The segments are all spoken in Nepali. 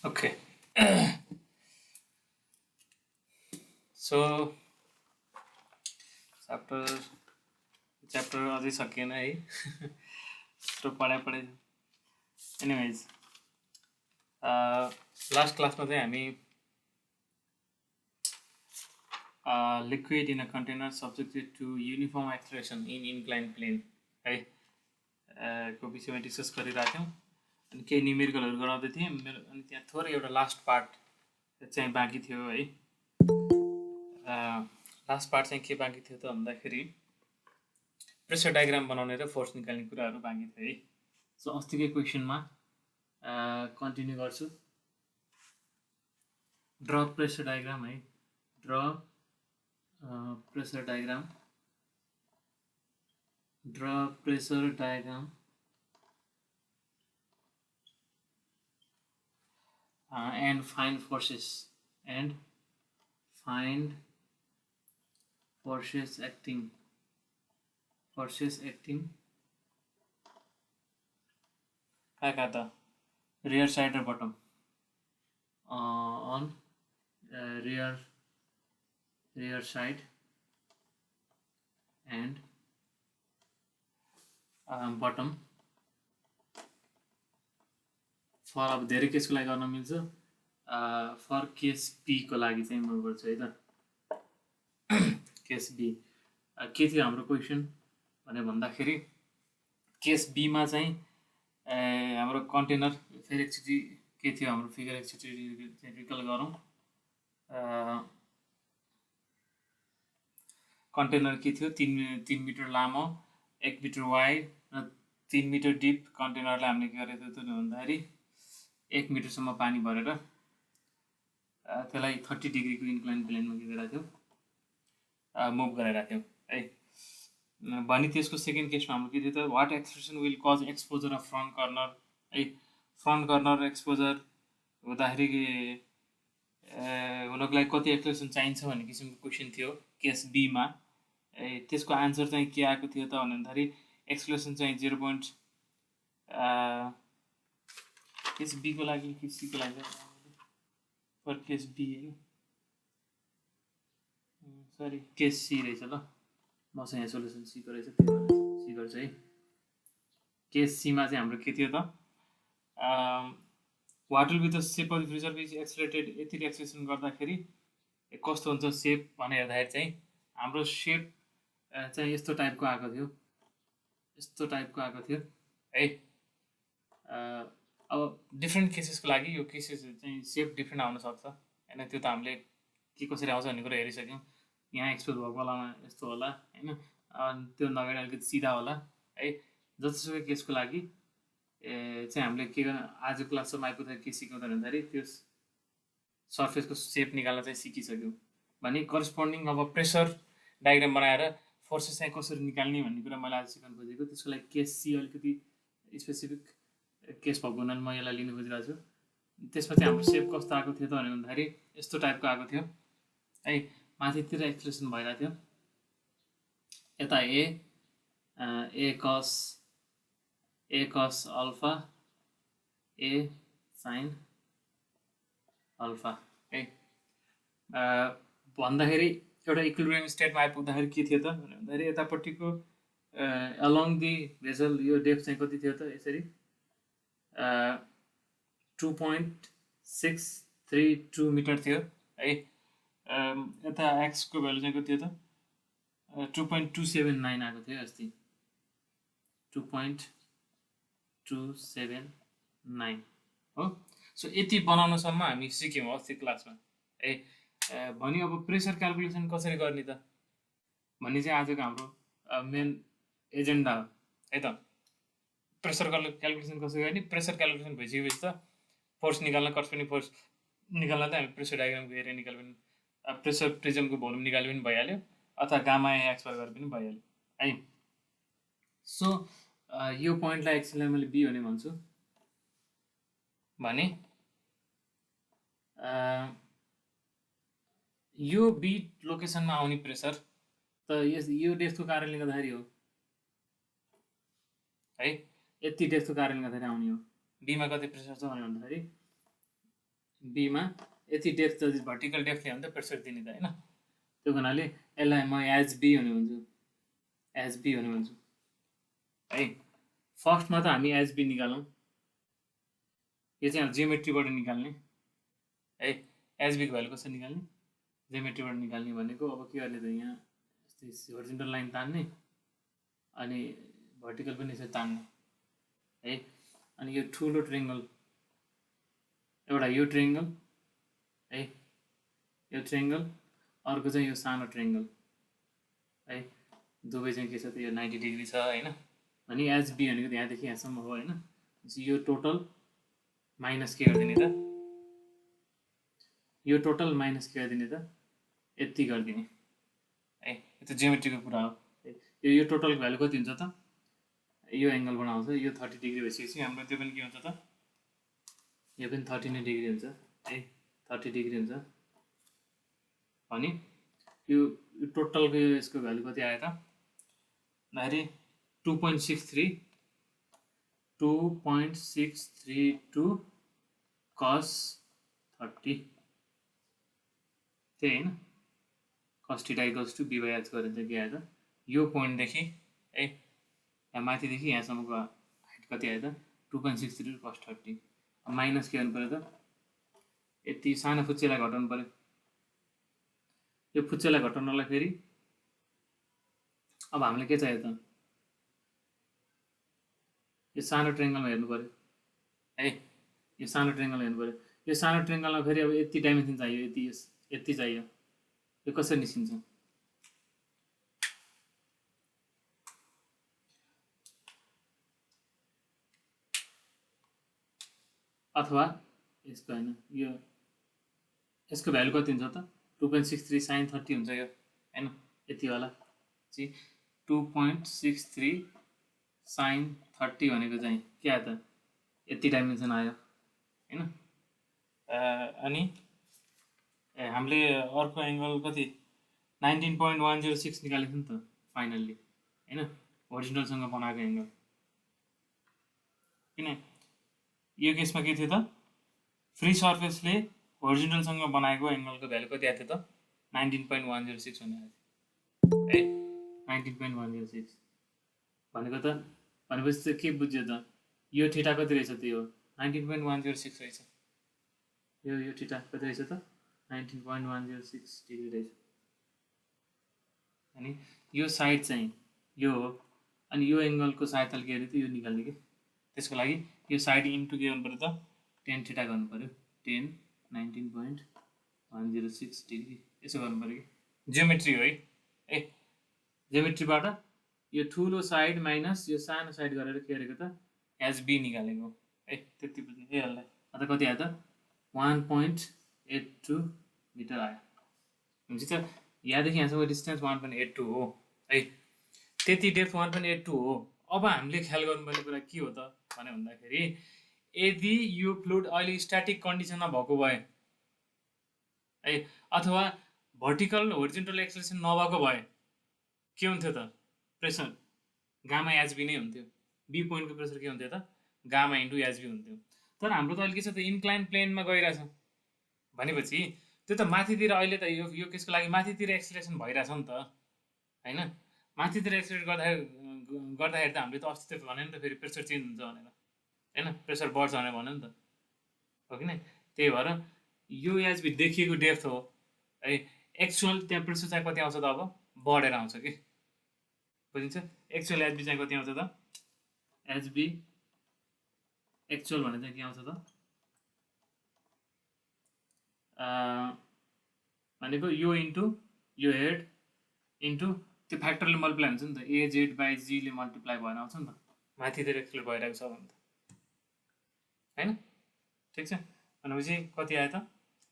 Okay. So chapter अझै सकिएन है यस्तो पढाइ एनिवेज लास्ट क्लासमा चाहिँ हामी liquid in a container subjected to uniform acceleration in inclined plane है को विषयमा डिस्कस गरिरहेको थियौँ अनि केही न्युमेरिकलहरू गराउँदै थिएँ अनि त्यहाँ थोरै एउटा लास्ट पार्ट चाहिँ बाँकी थियो है लास्ट पार्ट चाहिँ के बाँकी थियो त भन्दाखेरि प्रेसर डायग्राम बनाउने र फोर्स निकाल्ने कुराहरू बाँकी थियो है सो अस्तिकै क्वेसनमा कन्टिन्यू गर्छु ड्र प्रेसर डायग्राम है draw pressure diagram and find forces acting कहाँ त rear side र bottom on rear side and bottom for अब धेरै केसको लागि गर्न मिल्छ फर केस बी को लागि चाहिँ म गर्छु है त केस बी के थियो हाम्रो क्वेसन भने भन्दाखेरि केस बी मा चाहिँ हाम्रो कन्टेनर फेरि एकचोटि के थियो हाम्रो फिगर एकचोटि रिकल गरौँ कन्टेनर के थियो 3 मिटर लामो 1 मिटर वाइड र 3 मिटर डिप कन्टेनरलाई हामीले के गरेको थियो भन्दाखेरि 1 मिटरसम्म पानी भरेर त्यसलाई 30 डिग्रीको इन्क्लाइन प्लेनमा के गरिरहेको थियो मुभ गराइरहेको थियो है भनी त्यसको सेकेन्ड केसमा हाम्रो के थियो त what expression will cause exposure of front corner है फ्रन्ट कर्नर एक्सपोजर हुँदाखेरि हुनको लागि कति एक्सप्रेसन चाहिन्छ भन्ने किसिमको क्वेसन थियो केस बीमा त्यसको आन्सर चाहिँ के आएको थियो त भन्दाखेरि एक्सप्रेसन चाहिँ 0. केस बी को लागि कि सी को लागि फर केस बी हैन सरी केस सी रहेछ ल मसँग यहाँ सोलुसन सी को रहेछ त्यही भएर सी गर्छ है केस सी मा चाहिँ हाम्रो के थियो त what will be the shape of the freezer which accelerated यति एक्सलेसन गर्दाखेरि कस्तो हुन्छ सेप भनेर हेर्दाखेरि चाहिँ हाम्रो सेप चाहिँ यस्तो टाइपको आएको थियो है अब डिफ्रेन्ट केसेसको लागि यो केसेस चाहिँ सेप डिफ्रेन्ट आउन सक्छ हैन त्यो त हामीले के कसरी आउँछ भन्ने कुरा हेरिसक्यौँ यहाँ एक्सपोज भएको बेलामा यस्तो होला हैन त्यो नगरी अलिकति सिधा होला है जतिसुकै केसको लागि चाहिँ हामीले के गर्न आज क्लासमा आइपुग्दा के सिक्यौँ भन्दाखेरि त्यो सर्फेसको सेप निकाल्न चाहिँ सिकिसक्यौँ भने करस्पोन्डिङ अब प्रेसर डायग्राम बनाएर फोर्सेस चाहिँ कसरी निकाल्ने भन्ने कुरा मैले आज सिकाउन खोजेको त्यसको लागि केस सी अलिकति स्पेसिफिक केस भएको हुनाले म यसलाई लिन खोजिरहेको छु त्यसमा चाहिँ हाम्रो सेप कस्तो आएको थियो त भन्दाखेरि यस्तो टाइपको आएको थियो है माथितिर एक्सप्रेसन भइरहेको थियो यता ए कस अल्फा ए साइन अल्फा है भन्दाखेरि एउटा इक्विलिब्रियम स्टेटमा आइपुग्दाखेरि के थियो त भन्दाखेरि यतापट्टिको अलोङ दि भेसल यो डेप्थ चाहिँ कति थियो त यसरी 2.632 मिटर थियो है यता एक्सको भ्यालु चाहिँ कति थियो त 2.279 आएको थियो अस्ति 2.279 हो सो यति बनाउनसम्म हामी सिक्यौँ अस्ति क्लासमा है भनी अब प्रेसर क्याल्कुलेसन कसरी गर्ने त भन्ने चाहिँ आजको हाम्रो मेन एजेन्डा हो है त प्रेसर क्याल्कुलेसन कसरी गर्ने प्रेसर क्याल्कुलेसन भइसकेपछि त फोर्स निकाल्न करस्पोन्डिङ फोर्स निकाल्न त हामी प्रेसर डायग्रामको एरिया निकाल्यो भने प्रेसर प्रिजमको भोल्युम निकाल्यो पनि भइहाल्यो अथवा गामा एक्स गरेर पनि भइहाल्यो है सो यो पोइन्टलाई एक्चुअली मैले बी भने भन्छु भने यो बी लोकेसनमा आउने प्रेसर त यो डेप्थको कारणले गर्दाखेरि हो है यति डेप्थको कारणले गर्दाखेरि आउने हो बीमा कति प्रेसर छ भन्दाखेरि बीमा यति डेप्थ जति भर्टिकल डेप्थले हो भने त प्रेसर दिने त होइन। त्यो हुनाले यसलाई म एज बी हुने भन्छु, एज बी हुने भन्छु है। फर्स्टमा त हामी एज बी निकालौँ, यो चाहिँ जियोमेट्रीबाट निकाल्ने है। एज बीको भ्यालु कसरी निकाल्ने, जियोमेट्रीबाट निकाल्ने भनेको अब के गर्ने त यहाँ यस्तै होरिजोन्टल लाइन तान्ने अनि भर्टिकल पनि यसरी तान्ने है। अनि यो ठुलो ट्रायंगल एउटा यो ट्रायंगल है, यो ट्रायंगल अर्को चाहिँ यो सानो ट्रायंगल है, दुवै चाहिँ के छ त यो 90 डिग्री छ हैन। अनि एच बी भनेको यहाँदेखि यहाँसम्म हो हैन। यो टोटल माइनस के गरिदिने त, यो टोटल माइनस के गरिदिने त यति गरिदिने है। यो त जियोमेट्रीको कुरा हो। यो टोटलको भ्यालु कति हुन्छ त, यो एंगल बनाउँछ, यो 30 डिग्री भइसकेपछि हाम्रो त्यो पनि के हुन्छ त, यो पनि 30 डिग्री हुन्छ है, 30 डिग्री हुन्छ। अनि यो टोटलको यसको भ्यालु कति आयो त भन्दाखेरि 2.62 cos 30 त्यही हैन। cos θ = b/h गरेर चाहिँ के आयो त, यो पोइन्टदेखि है यहाँ माथिदेखि यहाँसम्मको हाइट कति आयो त 2.63 cos 30 माइनस के गर्नु पर्यो त, यति सानो फुच्चेलाई घटाउनु पर्यो। यो फुच्चेलाई घटाउनलाई फेरि अब हामीले के चाहियो त, यो सानो ट्रायंगलमा हेर्नु पर्यो है। यो सानो ट्रायंगलमा हेर्नु पर्यो। यो सानो ट्रायंगलमा फेरि अब यति डाइमेन्सन चाहियो, यति चाहियो। यो कसरी निस्किन्छ, अथवा यसको हैन, यो यसको भ्यालु कति हुन्छ त 2.63 sin 30 हुन्छ यो हैन। यति वाला चाहिँ 2.63 sin 30 भनेको चाहिँ के आयो त, यति डाइमेन्सन आयो हैन। अनि हामीले अर्को एंगल कति 19.106 निकालेको नि त फाइनल्ली हैन, होरिजोन्टलसँग बनाएको एंगल। किन यो केसमा के थियो त, फ्री सर्फेसले होरिजोन्टलसँग बनाएको एंगलको भ्यालु कति आएको थियो त 19.106 हुने आयो है। 19.106 भनेको त भनेपछि चाहिँ के बुझ्यो त, यो थीटा कति रहेछ त, यो 19.106 रहेछ। यो थीटा कति रहेछ त 19.106 डिग्री रहेछ। अनि यो साइड चाहिँ यो हो। अनि यो एंगलको सहायताले के अरे त यो निकाल्ने के, त्यसको लागि यो साइड इन्टु के गर्नु पर्यो त tan θ गर्नु पर्यो, tan 19.106 डिग्री यसो गर्नु पर्यो कि। जियोमेट्री हो है। जियोमेट्रीबाट यो ठुलो साइड माइनस यो सानो साइड गरेर के गरेको त एच बी निकालेको है। त्यति बुझ्ने है यसलाई। अन्त कति आयो त 1.82 मिटर आयो। हुन्छ त यहाँदेखि यहाँसम्म डिस्टेन्स 1.82 हो है। त्यति डेप्थ 1.82 हो। अब हामीले ख्याल गर्नुपर्ने कुरा के हो त भने भन्दाखेरि यदि यो फ्लुइड अहिले स्ट्याटिक कन्डिसनमा भएको भए है अथवा भर्टिकल होरिजोन्टल एक्सेलरेसन नभएको भए के हुन्थ्यो त, प्रेसर गामा एचबी नै हुन्थ्यो। बी पोइन्टको प्रेसर के हुन्थ्यो त गामा इन्टु एचबी हुन्थ्यो। तर हाम्रो त अहिले के छ त इन्क्लाइन प्लेनमा गइरहेछ भनेपछि त्यो त माथितिर अहिले त यो केसको लागि माथितिर एक्सेलरेसन भइरहेछ नि त हैन। माथितिर एक्सेलरेट गर्दाखेरि त हामीले त अस्ति त भने नि त फेरि प्रेसर चेन्ज हुन्छ भनेर हैन, प्रेसर बढ्छ भनेर भन्यो नि त हो कि नै। त्यही भएर यो एचबी देखिएको डेप्थ हो है। एक्चुअल त्यहाँ प्रेसर चाहिँ कति आउँछ त अब बढेर आउँछ कि, बुझिन्छ। एक्चुअल एचबी चाहिँ कति आउँछ त, एचबी एक्चुअल भने चाहिँ के आउँछ त भनेको यो इन्टु यो हेड इन्टु त्यो फ्याक्टरले मल्टिप्लाई हुन्छ नि त, AZ/G ले मल्टिप्लाई भएर आउँछ नि त माथितिर एक्सप्लेट भइरहेको छ भने त हैन। ठिक छ। भनेपछि कति आयो त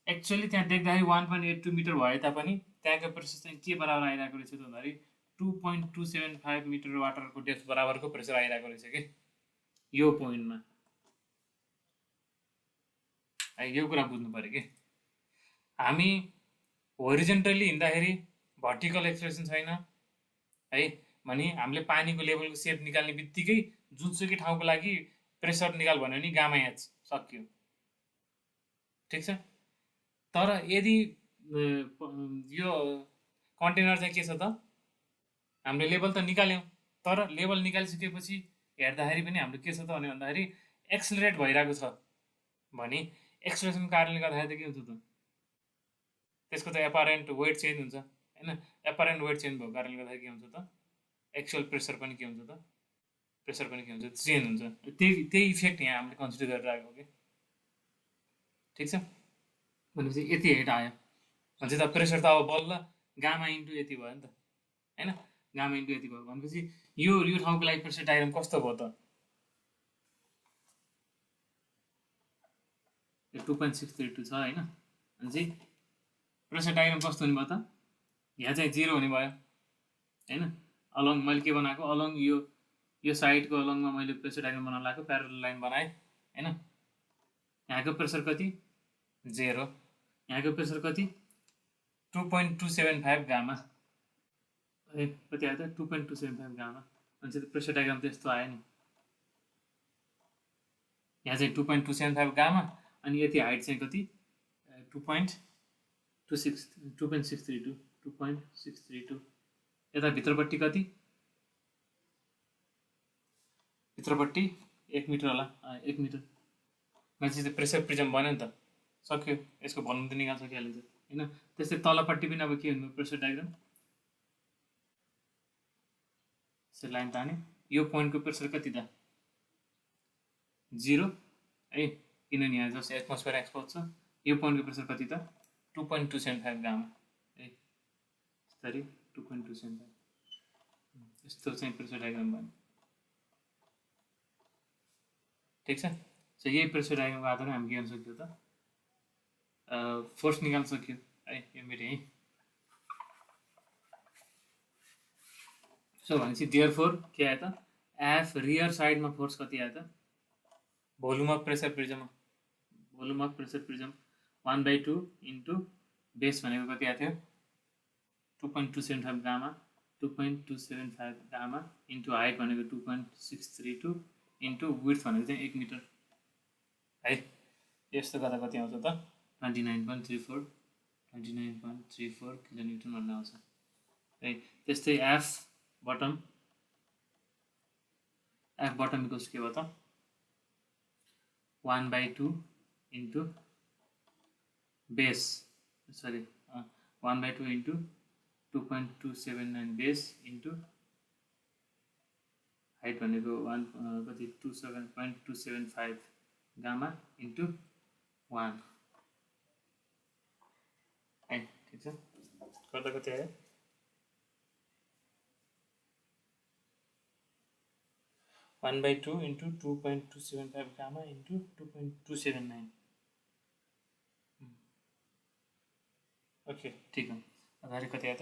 एक्चुअली त्यहाँ देख्दाखेरि 1.82 मिटर भए तापनि त्यहाँको प्रेसर चाहिँ के बराबर आइरहेको रहेछ त भन्दाखेरि 2.275 मिटर वाटरको डेप्थ बराबरको प्रेसर आइरहेको रहेछ कि यो पोइन्टमा है। यो कुरा बुझ्नु पर्यो कि हामी होरिजोन्टली हिँड्दाखेरि भर्टिकल एक्सेलरेसन छैन है भने हामीले पानीको लेभलको सेप निकाल्ने बित्तिकै जुनसुकै ठाउँको लागि प्रेसर निकाल भन्यो भने गामा एच सक्यो ठिक छ। तर यदि यो कन्टेनर चाहिँ के छ त, हामीले लेभल त निकाल्यौँ, तर लेभल निकालिसकेपछि हेर्दाखेरि पनि हाम्रो के छ त भन्दाखेरि एक्सलरेट भइरहेको छ भने एक्सलेरेसनको कारणले गर्दाखेरि त के हुन्छ त, त्यसको त एपारेन्ट वेट चेन्ज हुन्छ होइन। एपारेन्ट वेट चेन्ज भएको कारणले गर्दाखेरि के हुन्छ त, एक्चुअल प्रेसर पनि के हुन्छ त, प्रेसर पनि के हुन्छ, चेन्ज हुन्छ। त्यही इफेक्ट यहाँ हामीले कन्सिडर गरिरहेको हो कि। ठिक छ, भनेपछि यति हेट आयो भने त प्रेसर त अब बल्ल गामा इन्टु यति भयो नि त होइन, गामा इन्टु यति भयो भनेपछि यो ठाउँको लागि प्रेसर डायग्राम कस्तो भयो त, 2.632 छ होइन। भनेपछि प्रेसर डायग्राम कस्तो हुने भयो त, यहाँ चाहिँ 0 हुने भयो होइन। अलङ मैले के बनाएको, अलङ यो साइडको अलङमा मैले प्रेसर डायग्राम बनाउन लगाएको, प्यारलल लाइन बनाएँ होइन। यहाँको प्रेसर कति 0, यहाँको प्रेसर कति 2.275 गामा, कति आयो त 2.275 गामा। भनेपछि प्रेसर डायग्राम त यस्तो आयो नि, यहाँ चाहिँ 2.275 गामा अनि यति हाइट चाहिँ कति 2.632 यता भित्रपट्टि कति, भित्रपट्टि 1 मिटर होला, 1 मिटर। भनेपछि चाहिँ प्रेसर प्रिजम बन्यो नि त, सक्यो, यसको भल्युम त निकाल्न सकिहालिन्छ होइन। त्यस्तै तलपट्टि पनि अब के हुनु प्रेसर डायग्राम, यसरी लाइन तान्यो, यो पोइन्टको प्रेसर कति त 0 है, किनभने यहाँ जस्तो एटमोस्फियर एक्सपोज छ। यो पोइन्टको प्रेसर कति त 2.275 गामा है, यसरी 2.275, यस्तो चाहिँ प्रेसर डायग्राम बन्यो। ठिक छ, सो यही प्रेसर डायग्रामको आधारमा हामी के गर्न सक्यो त, फोर्स निकाल्न सक्यो है, यो मेरो यहीँ। सो भनेपछि देयरफोर के आयो त, एफ रियर साइडमा फोर्स कति आयो त, volume of pressure prism 1/2 into base भनेको कति आएको थियो 2.275 गामा, 2.275 गामा इन्टु हाइट भनेको 2.632 इन्टु विड्थ भनेको चाहिँ 1 मिटर है। यस्तो गर्दा कति आउँछ त 29.34 किलोन्युटन भन्ने आउँछ है। त्यस्तै एफ बटम इक्वल्स के भयो त 1/2 into base, sorry 1/2 into 2.279 base into height भनेको कति 27.275 गामा इन्टु 1 है। ठिक छ, गर्दा कति आयो 1/2 इन्टु 2.275 गामा इन्टु 2.279 ओके ठिक हो। अगाडि कति आयो त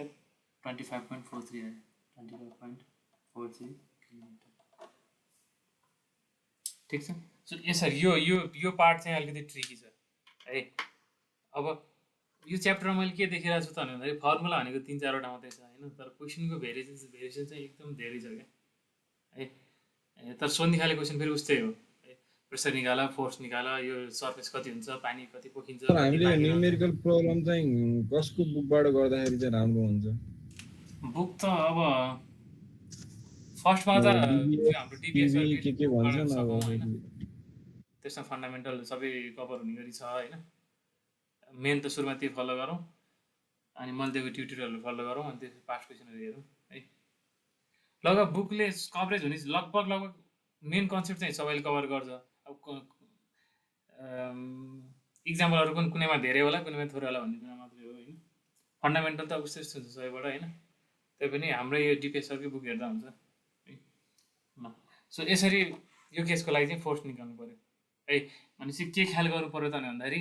25.43 आयो, 25.43 किलोमिटर। ठिक छ, सो यसरी यो पार्ट चाहिँ अलिकति ट्रिकी छ है। अब यो च्याप्टरमा मैले के देखिरहेको छु त भन्दाखेरि फर्मुला भनेको 3-4वटा मात्रै छ होइन, तर क्वेसनको भेरिएसन चाहिँ एकदम धेरै छ क्या है। तर सोध्ने खाले क्वेसन फेरि उस्तै हो, प्रेसर निकाल, फोर्स निकाल, यो सर्फेस कति हुन्छ, पानी कति पोखिन्छ। तर हामीले न्यूमेरिकल प्रब्लम चाहिँ कसको बुकबाट गर्दाखेरि चाहिँ राम्रो हुन्छ? बुक त अब फर्स्टमा त हाम्रो डिपिएस के भन्छ न, त्यसमा फन्डामेन्टल सबै कभर हुने गरी छ होइन। मेन त सुरुमा त्यो फलो गरौँ, अनि मैले दिएको ट्युटोरियलहरू फलो गरौँ, अनि त्यसपछि पास्ट क्वेसनहरू हेरौँ है। लगभग बुकले कभरेज हुने लगभग मेन कन्सेप्ट चाहिँ सबैले कभर गर्छ। अब इक्जाम्पलहरू पनि कुनैमा धेरै होला कुनैमा थोरै होला भन्ने कुरा मात्रै हो होइन। फन्डामेन्टल त अब उस्तै हुन्छ सबैबाट होइन, त्यही पनि हाम्रो यो डिपिएसआरकै बुक हेर्दा हुन्छ है। सो यसरी यो केसको लागि चाहिँ फोर्स निकाल्नु पऱ्यो है। भनेपछि के ख्याल गर्नु पऱ्यो त भन्दाखेरि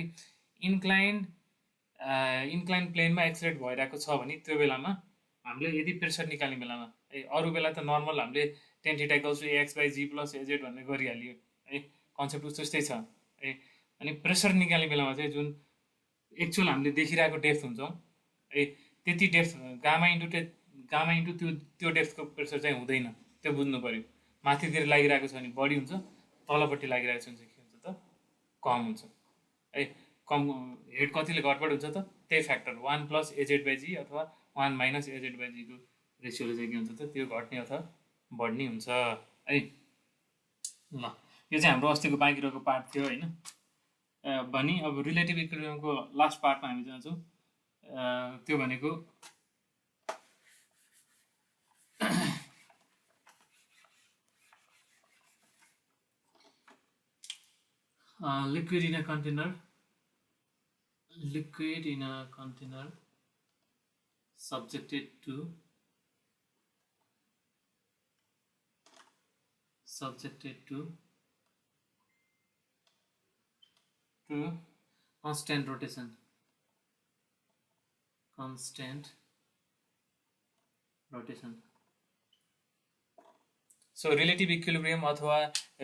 इन्क्लाइन प्लेनमा एक्सलेट भइरहेको छ भने त्यो बेलामा हामीले यदि प्रेसर निकाल्ने बेलामा है, अरू बेला त नर्मल हामीले tan θ = ax/g + az भन्ने गरिहाल्यो है, कन्सेप्ट उस्तै छ है। अनि प्रेसर निकाल्ने बेलामा चाहिँ जुन एक्चुअल हामीले देखिरहेको डेप्थ हुन्छौँ है, त्यति डेप्थ गामा इन्टु त्यो डेप्थको प्रेसर चाहिँ हुँदैन, त्यो बुझ्नु पऱ्यो। माथितिर लागिरहेको छ भने बढी हुन्छ, तलपट्टि लागिरहेको छ भने के हुन्छ त कम हुन्छ है। कम हेड कतिले गडबड हुन्छ त त्यही फ्याक्टर 1 + az/g अथवा 1 - az/g को रेसियोले चाहिँ के हुन्छ त त्यो घट्ने अथवा बढ्ने हुन्छ है। ल यो चाहिँ हाम्रो अस्तिको बाँकी रहेको पार्ट थियो होइन। भनी अब रिलेटिभ इक्विलिब्रियमको लास्ट पार्टमा हामी जान्छौँ। त्यो भनेको liquid in a container subjected to constant rotation. So relative equilibrium अथवा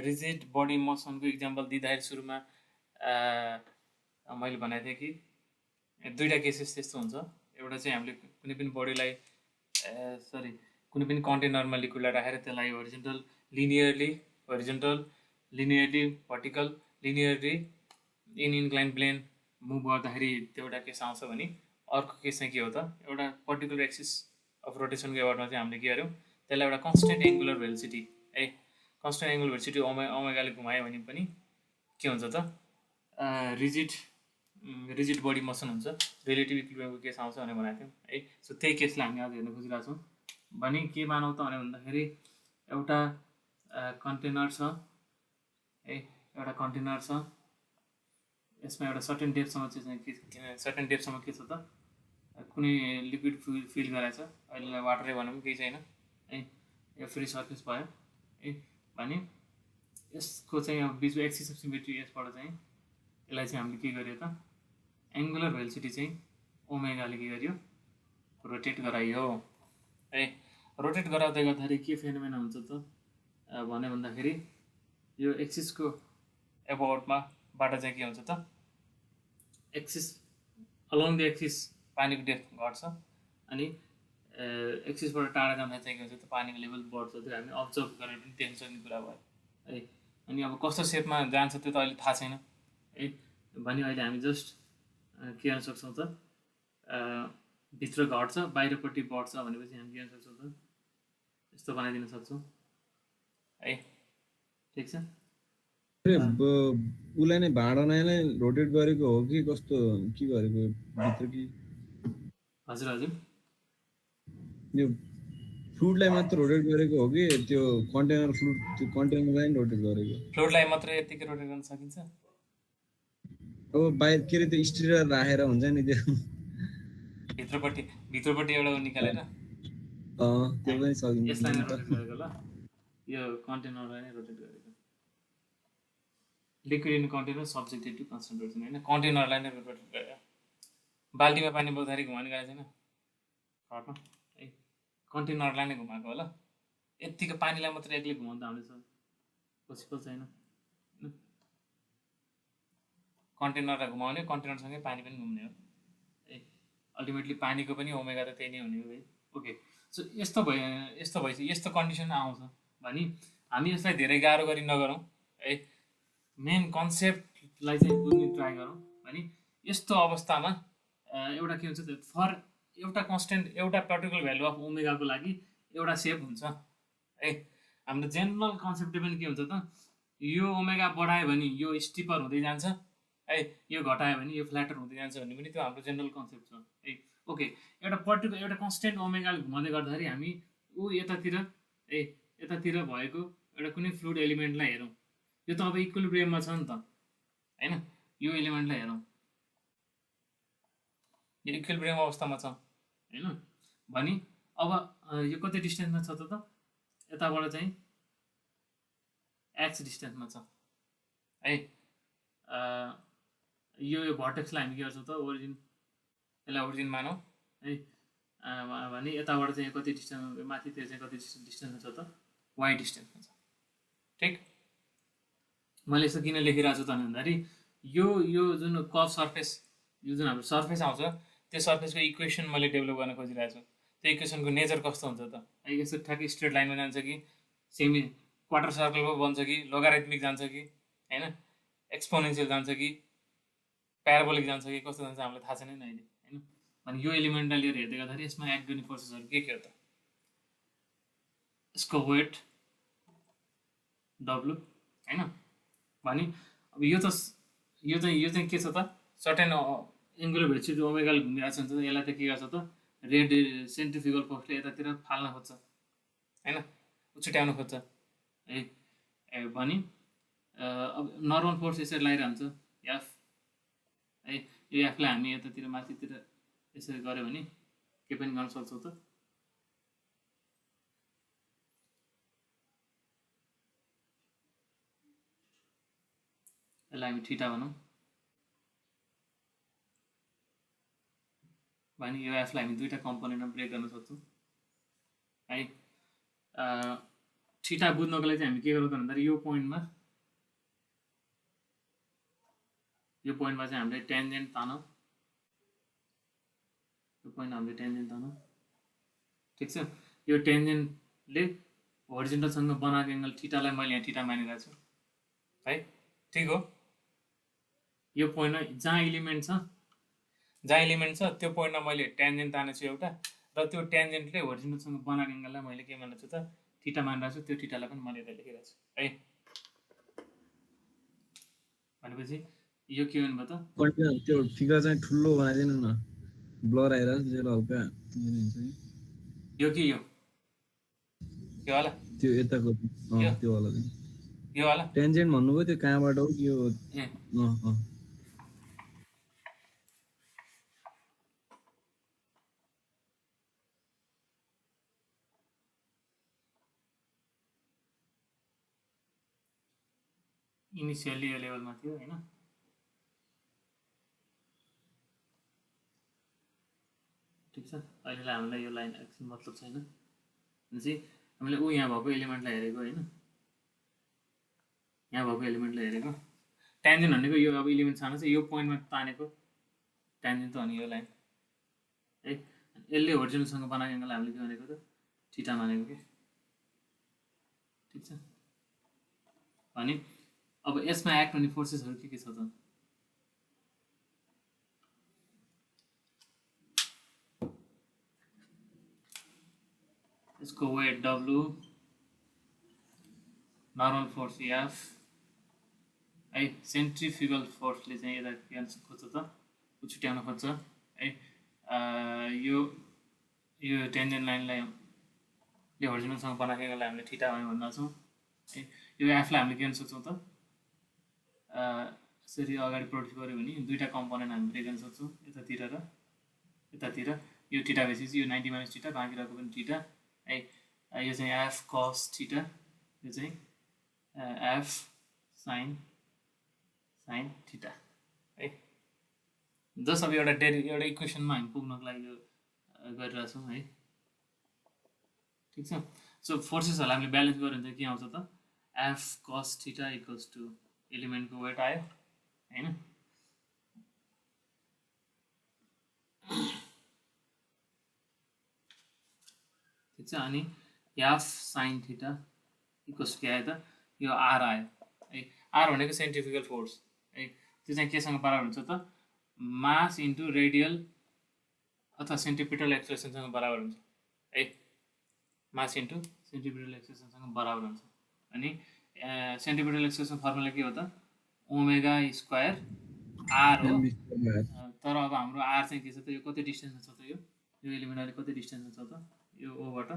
रिजिड बडी मोसनको इक्जाम्पल दिँदाखेरि सुरुमा मैले भनेको थिएँ कि दुईवटा केसेस त्यस्तो हुन्छ। एउटा चाहिँ हामीले कुनै पनि बडीलाई कुनै पनि कन्टेनरमा लिक्विडलाई राखेर त्यसलाई linearly vertical linearly in incline plane move गर्दाखेरि त्यो एउटा केस आउँछ भने अर्को केस चाहिँ के हो त एउटा पर्टिकुलर एक्सिस अफ रोटेसनको एबर्डमा चाहिँ हामीले के गर्यौँ त्यसलाई एउटा कन्स्टेन्ट एङ्गुलर भेलोसिटी है कन्स्टेन्ट एङ्गुलर भेलोसिटी ओमेगाले घुमायो भने पनि के हुन्छ त रिजिड बडी मोसन हुन्छ। रिलेटिभ इक्विलिब्रियमको केस आउँछ भनेर भनेको थियौँ है। सो त्यही केसलाई हामी आज हेर्न खोजिरहेको छौँ। भने के मानौँ त भने भन्दाखेरि एउटा कन्टेनर छ है एउटा कन्टेनर छ यसमा एउटा सर्टेन डेप्थसम्म चाहिँ के छ त कुनै लिक्विड फिल गराएको छ अहिले वाटरै भनौँ केही छैन है यो फ्री सर्फेस भयो है। भने यसको चाहिँ अब बिचमा एक्सिस अफ सिमेट्री यसबाट चाहिँ यसलाई चाहिँ हामीले के गर्यो त एङ्गुलर भेलोसिटी चाहिँ ओमेगाले के गर्यो रोटेट गराइयो है। रोटेट गराउँदै गर्दाखेरि के फेनोमेना हुन्छ त भने भन्दाखेरि यो एक्सिसको एबाउटबाट चाहिँ के हुन्छ त एक्सिस अलोङ द एक्सिस पानीको डेप्थ घट्छ अनि एक्सिसबाट टाढा जाँदा चाहिँ के हुन्छ त पानीको लेभल बढ्छ। त्यो हामी अब्जर्भ गरेर पनि देख्न सक्ने कुरा भयो है। अनि अब कस्तो सेपमा जान्छ त्यो त अहिले थाहा छैन है। भने अहिले हामी जस्ट के गर्न सक्छौँ त भित्र घट्छ बाहिरपट्टि बढ्छ भनेपछि हामी के गर्न सक्छौँ त यस्तो बनाइदिन सक्छौँ है। ठिक छ। उसलाई नै भाँडालाई रोटेट गरेको हो कि कस्तो के गरेको भित्र कि हजुर यो फ्लुइडलाई मात्र रोटेट गरेको हो कि त्यो कन्टेनर कन्टेनरलाई नै रोटेट गरेको फ्लुइडलाई मात्र यतिकै रोटेट गर्न सकिन्छ। अब बाहिर के अरे त्यो स्टिरर राखेर हुन्छ नि त्यो भित्रपट्टि एउटा निकालेर त्यो पनि सकिन्छ। यसलाई नै रोटेट गरेको ल यो कन्टेनरलाई नै रोटेट गरेको liquid in container subjected to constant rotation होइन कन्टेनरलाई नै रोटेट गरेर बाल्टीमा पानी बोक्दाखेरि घुमाउने गएको छैन घरमा है कन्टेनरलाई नै घुमाएको होला। यत्तिको पानीलाई मात्रै एक्लै घुमाउँदा हामीले पोसिबल छैन होइन। कन्टेनरलाई घुमाउने कन्टेनरसँगै पानी पनि घुम्ने हो है। अल्टिमेटली पानीको पनि ओमेगा त त्यही नै हुने हो है। ओके सो यस्तो भएपछि यस्तो कन्डिसन आउँछ भने हामी यसलाई धेरै गाह्रो गरी नगरौँ है। मेन कन्सेप्टलाई चाहिँ बुझ्ने ट्राई गरौँ भने यस्तो अवस्थामा एउटा के हुन्छ त फर एउटा कन्स्टेन्ट एउटा पर्टिकुलर भ्यालु अफ ओमेगाको लागि एउटा सेप हुन्छ है। हाम्रो जेनरल कन्सेप्ट पनि के हुन्छ त यो ओमेगा बढायो भने यो स्टिपर हुँदै जान्छ है यो घटायो भने यो फ्ल्याटर हुँदै जान्छ भन्ने पनि त्यो हाम्रो जेनरल कन्सेप्ट छ है। ओके एउटा पर्टिकुलर एउटा कन्स्टेन्ट ओमेगाले घुमाउँदै गर्दाखेरि हामी यतातिर भएको एउटा कुनै फ्लुइड एलिमेन्टलाई हेरौँ यो त अब इक्विलिब्रियममा छ नि त होइन। यो एलिमेन्टलाई हेरौँ यो इक्विलिब्रियम अवस्थामा छ होइन। भने अब यो कति डिस्टेन्समा छ त यताबाट चाहिँ एक्स डिस्टेन्समा छ है। यो भर्टेक्सलाई हामी के गर्छौँ त यसलाई ओरिजिन मानौँ है। भने यताबाट चाहिँ कति डिस्टेन्स माथितिर चाहिँ कति डिस्टेन्समा छ त वाइ डिस्टेन्समा छ। ठिक मैले यसो किन लेखिरहेको छु त भन्दाखेरि यो जुन कर्भ सर्फेस यो जुन हाम्रो सर्फेस आउँछ त्यो सर्फेसको इक्वेसन मैले डेभलप गर्न खोजिरहेको छु। त्यो इक्वेसनको नेचर कस्तो हुन्छ त यसो ठ्याक्कै स्ट्रेट लाइनमा जान्छ कि सेमी क्वार्टर सर्कल पो बन्छ कि लोगारिथमिक जान्छ कि होइन एक्सपोनेन्सियल जान्छ कि प्याराबोलिक जान्छ कि कस्तो जान्छ हामीलाई थाहा छैन नि अहिले होइन। भने यो एलिमेन्टलाई लिएर हेर्दै गर्दाखेरि यसमा एक्ट गर्ने फोर्सेसहरू के हो त, यसको वेट डब्लु होइन। भने अब यो चाहिँ के छ त, सर्टेन एङ्गुलर भेलोसिटी ओमेगाले घुमिरहेको छ भने यसलाई त के गर्छ त, रेड सेन्ट्रिफ्युगल फोर्सले यतातिर फाल्न खोज्छ होइन, उछुट्याउन खोज्छ है। भने अब नर्मल फोर्स यसरी लगाइरहन्छ एफ है, यो एफलाई हामी यतातिर माथितिर यसरी गऱ्यो भने के पनि गर्न सक्छौँ त, यसलाई हामी थीटा भनौँ। भने यो एफलाई हामी दुईवटा कम्पोनेन्टमा ब्रेक गर्न सक्छौँ है। थीटा बुझ्नको लागि चाहिँ हामी के गर्नु त भन्दाखेरि यो पोइन्टमा चाहिँ हामीले टेन्जेन्ट तानौँ, यो पोइन्ट हामीले टेन्जेन्ट तानौँ ठिक छ। यो टेन्जेन्टले होरिजेन्टलसँग बनाएको एङ्गल थीटालाई मैले यहाँ थीटा मानिरहेको छु है, ठिक हो। यो पोइन्टमा जहाँ एलिमेन्ट छ त्यो पोइन्टमा मैले टेन्जेन्ट तानेको छु एउटा, र त्यो टेन्जेन्टले होरिजेन्टलसँग बनाएको एङ्गललाई मैले के मानेको छु त, थीटा मानिरहेको छु। त्यो थीटालाई पनि मैले यता लेखिरहेको छु है। भनेपछि यो के भन्नु भयो त, त्यो फिगर चाहिँ ठुलो बनाइदिनु न, ब्लर आइरहेको छ त्यसले हल्का यो कि यो वाला, त्यो यताको त्यो वाला चाहिँ यो वाला टेन्जेन्ट भन्नुभयो, त्यो कहाँबाट हो कि यो इनिसियली यो लेभलमा थियो होइन। ठिक छ, अहिलेलाई हामीलाई यो लाइन एकछिन मतलब छैन। भनेपछि हामीले यहाँ भएको एलिमेन्टलाई हेरेको होइन, यहाँ भएको एलिमेन्टलाई हेरेको। टेन्जेन्ट भनेको यो अब एलिमेन्ट सानो छ, यो पोइन्टमा तानेको टेन्जेन्ट त हो नि यो लाइन है। यसले होरिजेन्टलसँग बनाएको एङ्गल हामीले के भनेको त, थीटा मानेको कि ठिक छ। भने अब यसमा एक्ट हुने फोर्सेसहरू के छ त, यसको weight W, normal force F है, सेन्ट्रिफ्युगल फोर्सले चाहिँ यता के गर्न खोज्छ त, उछुट्याउन खोज्छ है। यो टेन्जेन्ट लाइनलाई होरिजेन्टलसँग बनाएको एङ्गललाई हामीले थीटा भन्न छौँ है। यो एफलाई हामीले के गर्न सक्छौँ त, यसरी अगाडि प्रोड्युस गऱ्यो भने दुईवटा कम्पोनेन्ट हामी ब्रेक गर्न सक्छौँ, यतातिर र यतातिर। यो थीटा भएपछि यो 90 माइनस थीटा, बाँकी रहेको पनि थीटा है। यो चाहिँ एफ कस थीटा, यो चाहिँ एफ साइन थीटा है। जस अब एउटा इक्वेसनमा हामी पुग्नको लागि यो गरिरहेछौँ है, ठिक छ। सो फोर्सेसहरूलाई हामीले ब्यालेन्स गऱ्यो भने चाहिँ के आउँछ त, F cos theta equals to एलिमेन्टको वेट आयो होइन। ठिक छ, अनि एफ साइन थीटा इक्वल्स के आयो त, यो आर आयो है। आर भनेको सेन्ट्रिफ्युगल फोर्स है, त्यो चाहिँ केसँग बराबर हुन्छ त, मास इन्टु रेडियल अथवा सेन्ट्रिपिटल एक्सलेसनसँग बराबर हुन्छ है। मास इन्टु सेन्ट्रिपिटल एक्सलेसनसँग बराबर हुन्छ। अनि सेन्ट्रिपिटल एक्सलेसन फर्मुला के हो त, ओमेगा स्क्वायर आर हो। तर अब हाम्रो आर चाहिँ के छ त, यो कति डिस्टेन्समा छ त, यो एलिमेन्ट अहिले कति डिस्टेन्समा छ त, यो ओबाट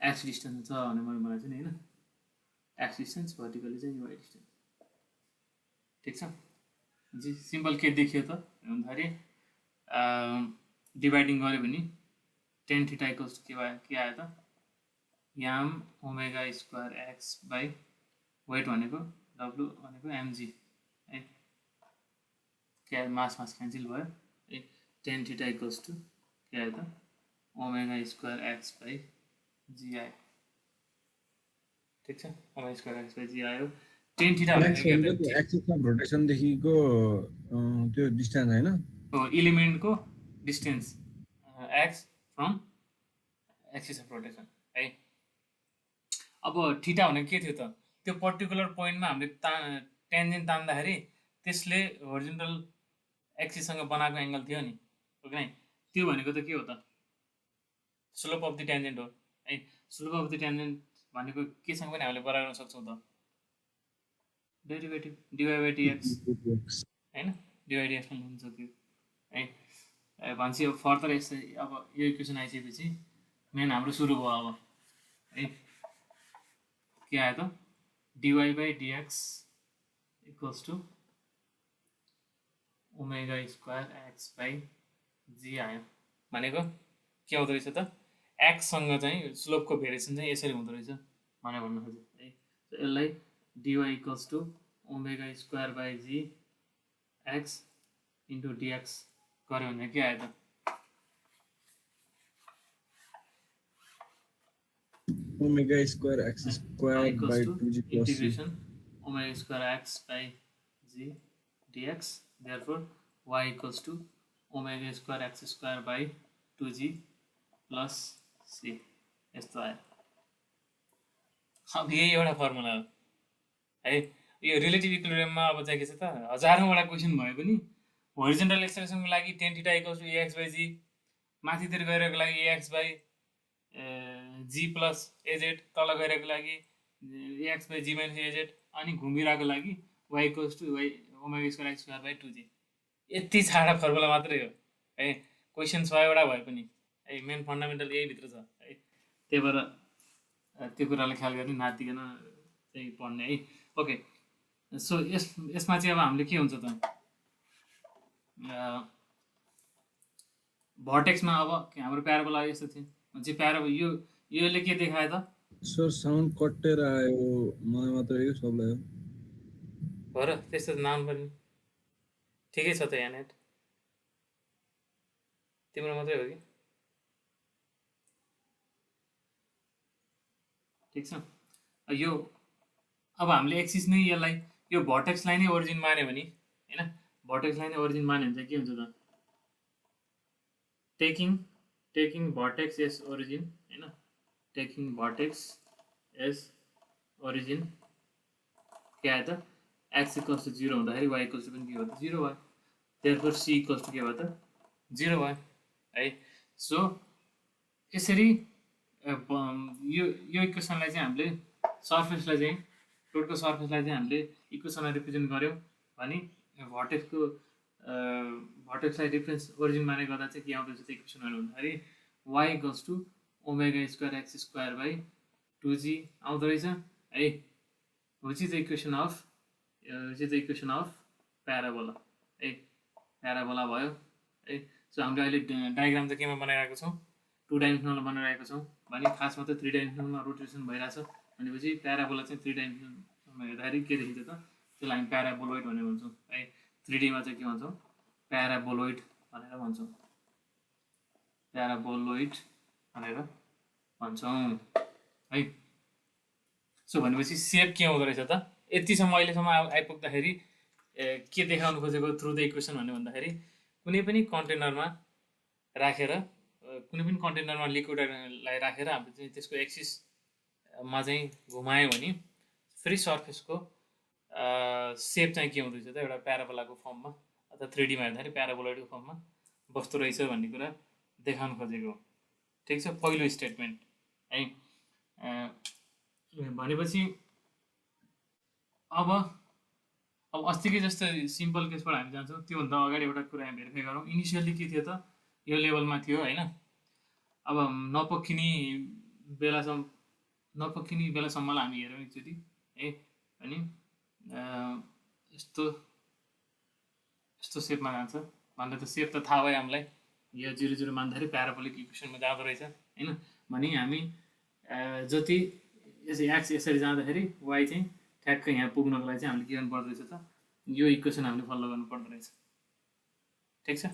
एक्स डिस्टेन्समा छ भने मलाई चाहिँ नि होइन, एक्स डिस्टेन्स भर्टिकली चाहिँ वाइ डिस्टेन्स ठिक छ। जी सिम्पल के देखियो त भन्दाखेरि डिभाइडिङ गऱ्यो भने टेन थीटा इक्वल्स टु के आयो त, याम omega square x by weight भनेको डब्लु भनेको एमजी है, के आयो मास क्यान्सल भयो है। टेन थीटा इक्वल्स टु के आयो त, omega square x by g आयो ठिक छ। Omega square x by g आयो। टेन थीटा एक्सिस अफ रोटेसनदेखिको त्यो डिस्टेन्स होइन, एलिमेन्टको distance x from axis of rotation है। अब थीटा भनेको के थियो त, त्यो पर्टिकुलर पोइन्टमा हामीले टेन्जेन्ट तान्दाखेरि त्यसले होरिजोन्टल एक्सिससँग बनाएको एङ्गल थियो नि हो कि नै, त्यो भनेको त के हो त स्लोप अफ द ट्यान्जेन्ट हो है। स्लोप अफ द ट्यान्जेन्ट भनेको केसँग पनि हामीले बराबर गर्न सक्छौँ त, डेरिभेटिभ डिवाई डिएक्स होइन, डिवाई डिएक्स पनि हुन सक्यो है। भनेपछि अब फर्दर यसै अब यो इक्वेसन आइसकेपछि मेन हाम्रो सुरु भयो अब है। के आयो त dy by dx equals to omega square x by g आयो। भनेको के हुँदो रहेछ त एक्ससँग चाहिँ स्लोपको भेरिएसन चाहिँ यसरी हुँदो रहेछ भनेर भन्नु खोज्यो है। यसलाई d y equals to omega square by g x into d x गऱ्यो भने के आयो त omega square x square by 2g plus integration omega square x by g dx therefore y equals to omega square x square by 2g plus c यस्तो आयो। अब यही एउटा फर्मुला हो है। यो रिलेटिभ इक्विलिब्रियममा अब चाहिँ के छ त हजारौँवटा क्वेसन भए पनि होरिजोन्टल एक्सेलरेसनको लागि tan theta equals to ax by g, माथितिर गइरहेको लागि ax by g plus az, तल गइरहेको लागि ax by g minus az, अनि घुमिरहेको लागि y equals to y omega square x square by 2g। यति छाडा फर्मुला मात्रै हो है। क्वेसन 6वटा भए पनि है मेन फन्डामेन्टल यही भित्र छ है। त्यही भएर त्यो कुरालाई ख्याल गर्ने नातिकन चाहिँ पढ्ने है। ओके सो यसमा चाहिँ अब हामीले के हुन्छ त भर्टेक्समा अब हाम्रो प्याराबोला यस्तो थियो चाहिँ प्याराबोला योले के देखायो त सर साउन्ड कटेर आयो मलाई मात्र यो सबलाई हो र त्यस्तो नाम पनि ठिकै छ त यहाँ नेट तिम्रो मात्रै हो कि ठिक छ। यो अब हामीले एक्सिस नै यसलाई यो भर्टेक्सलाई नै ओरिजिन मान्यो भने हैन, भर्टेक्सलाई नै ओरिजिन मान्यो भने चाहिँ के हुन्छ त टेकिङ भर्टेक्स एज ओरिजिन हैन, टेकिङ भर्टेक्स एज ओरिजिन के आयो त एक्स इक्वल्स टु 0 हुँदाखेरि वाइ इक्वल्स टु पनि के हो त 0 भयो। देयरफोर सी इक्वल्स टु के भयो त 0 भयो है। सो यसरी यो इक्वेसनलाई चाहिँ हामीले सर्फेसलाई चाहिँ रोडको सर्फेसलाई चाहिँ हामीले इक्वेसनलाई रिप्रेजेन्ट गर्यौँ भने भर्टेक्सलाई डिफ्रेन्स ओरिजिन माने गर्दा चाहिँ के आउँदो रहेछ त इक्वेसन भन्दाखेरि y equals to omega square x square by 2g आउँदो रहेछ है। Which is the equation of parabola है। प्याराबोला भयो है। सो हामीले अहिले डायग्राम चाहिँ केमा बनाइरहेको छौँ 2 डाइमेन्सनलमा बनाइरहेको छौँ भने खासमा त 3 डाइमेन्सनलमा रोटेसन भइरहेछ भनेपछि प्याराबोला चाहिँ 3 डाइमेन्सनलमा हेर्दाखेरि के देखिन्छ त त्यसलाई हामी प्याराबोलोइड भनेर भन्छौँ है। 3Dमा चाहिँ के भन्छौँ प्याराबोलोइड भनेर भन्छौँ, प्याराबोलोइड भनेर भन्छौँ है। सो भनेपछि सेप के हुँदो रहेछ त यतिसम्म अहिलेसम्म आइपुग्दाखेरि के देखाउनु खोजेको थ्रु द इक्वेसन भन्दाखेरि कुनै पनि कन्टेनरमा राखेर कुनै पनि कन्टेनरमा लिक्विडलाई राखेर हामीले चाहिँ त्यसको एक्सिसमा चाहिँ घुमायो भने फ्री सर्फेसको सेप चाहिँ के हुँदो रहेछ त एउटा प्याराबोलाको फर्ममा अथवा 3Dमा हेर्दाखेरि प्याराबोलोइडको फर्ममा बस्दो रहेछ भन्ने कुरा देखाउनु खोजेको। ठिक छ, पहिलो स्टेटमेन्ट है। भनेपछि अब अस्तिकै जस्तो सिम्पल केसबाट हामी जान्छौँ। त्योभन्दा अगाडि एउटा कुरा हामी भेरिफाई गरौँ। इनिसियल्ली के थियो त यो लेभलमा थियो होइन। अब नपक्किने बेलासम्मलाई हामी हेरौँ एकचोटि है। अनि यस्तो सेपमा जान्छ भन्दा त सेप त थाहा भयो हामीलाई। यो 0 मान्दाखेरि प्याराबोलिक इक्वेसनमा जाँदो रहेछ होइन। भने हामी जति एक्स यसरी जाँदाखेरि वाइ चाहिँ ठ्याक्कै यहाँ पुग्नको लागि चाहिँ हामीले के गर्नु पर्दो रहेछ त यो इक्वेसन हामीले फलो गर्नु पर्दो रहेछ। ठिक छ,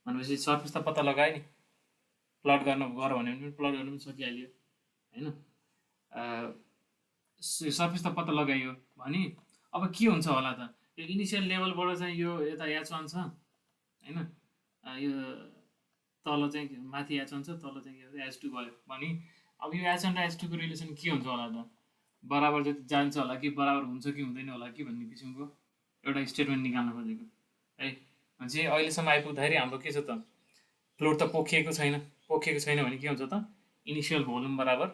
भनेपछि सर्फेस त पत्ता लगायो नि, प्लट गर भने पनि प्लट गर्नु पनि सकिहाल्यो होइन। सर्फेस त पत्ता लगाइयो भने अब के हुन्छ होला त यो इनिसियल लेभलबाट चाहिँ यो यता H1 छ होइन, यो तल चाहिँ माथि H1 छ तल चाहिँ H2 भयो भने अब यो H1 र H2 को रिलेसन के हुन्छ होला त बराबर जति जान्छ होला कि बराबर हुन्छ कि हुँदैन होला कि भन्ने किसिमको एउटा स्टेटमेन्ट निकाल्न खोजेको है। भनेपछि अहिलेसम्म आइपुग्दाखेरि हाम्रो के छ त, फ्लोट त पोखिएको छैन भने के हुन्छ त, इनिसियल भोल्युम बराबर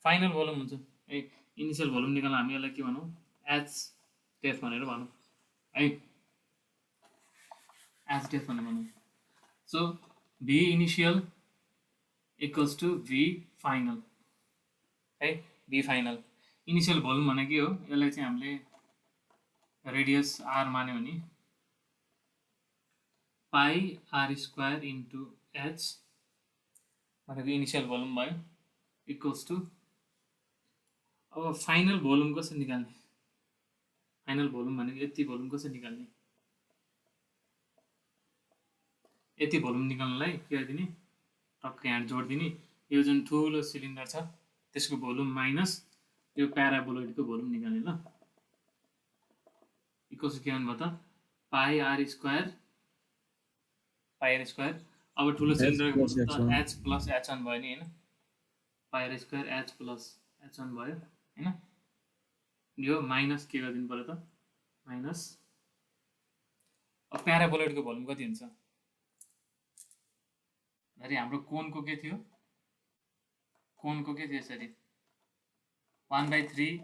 फाइनल भोल्युम हुन्छ है। इनिसियल भोल्युम निकाल्न हामी यसलाई के भनौँ, एच डेफ भनेर भनौँ है, एच डेफ भनेर भनौँ। So v initial equals to v final है, भी फाइनल। इनिसियल भोल्युम भनेको के हो, यसलाई चाहिँ हामीले रेडियस आर मान्यो भने पाई आर स्क्वायर इन्टु एच भनेको इनिसियल भोल्युम भयो, इक्वल्स टु, अब फाइनल भोल्युम कसरी निकाल्ने, फाइनल भोल्युम भनेको यति भोल्युम कसरी निकाल्ने, यति भोल्युम निकाल्नलाई के गरिदिने, टक्कै यहाँ जोडिदिने, यो जुन ठुलो सिलिन्डर छ त्यसको भोल्युम माइनस यो प्याराबोलोइडको भोल्युम निकाल्ने ल, इक्वल्स के भन्नुभयो त, पाई आर स्क्वायर अब ठुलो सिलिन्डरको भोल्युम त एच प्लस एच1 भयो नि होइन, पाई आर स्क्वायर एच प्लस एच1 भयो होइन, यो माइनस के गरिदिनु पर्यो त, माइनस, अब प्याराबोलोइडको भोल्युम कति हुन्छ, अरे हाम्रो कोनको के थियो, कोनको के थियो यसरी 1/3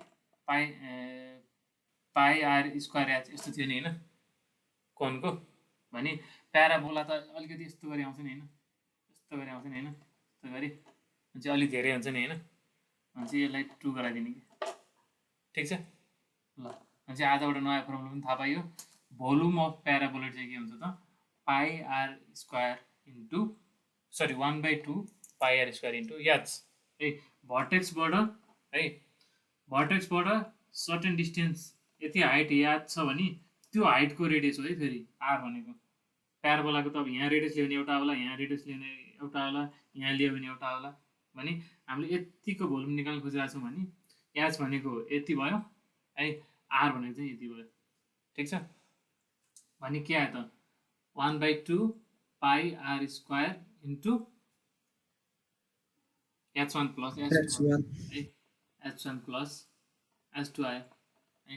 पाई आर स्क्वायर एच यस्तो थियो नि होइन कोनको। भने प्याराबोला त अलिकति यस्तो गरी आउँछ नि होइन, यस्तो गरी आउँछ नि होइन, यस्तो गरी चाहिँ अलिक धेरै हुन्छ नि होइन, चाहिँ यसलाई 2 गराइदिने कि, ठिक छ ल। चाहिँ आजबाट नयाँ फर्मुला पनि थाहा पाइयो, भोल्युम अफ प्याराबोलोइड चाहिँ के हुन्छ त, pi r square into 1/2 pi r square into h है। भर्टेक्सबाट सर्टेन डिस्टेन्स यति हाइट याद छ भने त्यो हाइटको रेडियस हो है फेरि आर भनेको। प्याराबोलाको त अब यहाँ रेडियस लियो भने एउटा होला, यहाँ रेडियस लियो भने एउटा होला, यहाँ लियो भने एउटा होला। भने हामीले यतिको भोल्युम निकाल्न खोजिरहेको छौँ भने एच भनेको यति भयो है, आर भनेको चाहिँ यति भयो, ठिक छ। भने के आयो त, 1/2 pi r square into h1 plus h1 plus h2 आयो है।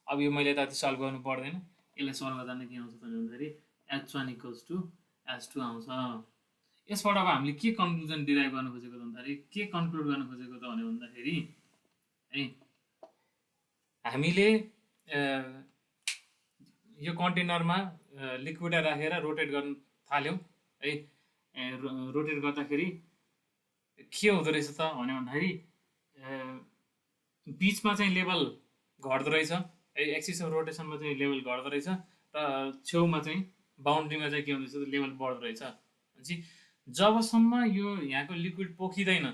अब यो मैले त सल्भ गर्नु पर्दैन, यसलाई सल्भ गर्दा के आउँछ भन्दाखेरि h1 इक्वल्स टु h2 आउँछ। यसबाट अब हामीले के कन्क्लुजन डिराइभ गर्न खोजेको त भन्दाखेरि, के कन्क्लुड गर्न खोजेको त भन्दाखेरि है, हामीले यो कन्टेनरमा लिक्विड राखेर रोटेट गर्न थाल्यौँ है। रोटेट गर्दाखेरि के हुँदो रहेछ त भन्दाखेरि बिचमा चाहिँ लेभल घट्दो रहेछ है, एक्सिस अफ रोटेसनमा चाहिँ लेभल घट्दो रहेछ र छेउमा चाहिँ बााउन्ड्रीमा चाहिँ के हुँदो रहेछ, लेभल बढ्दो रहेछ। भनेपछि जबसम्म यो यहाँको लिक्विड पोखिँदैन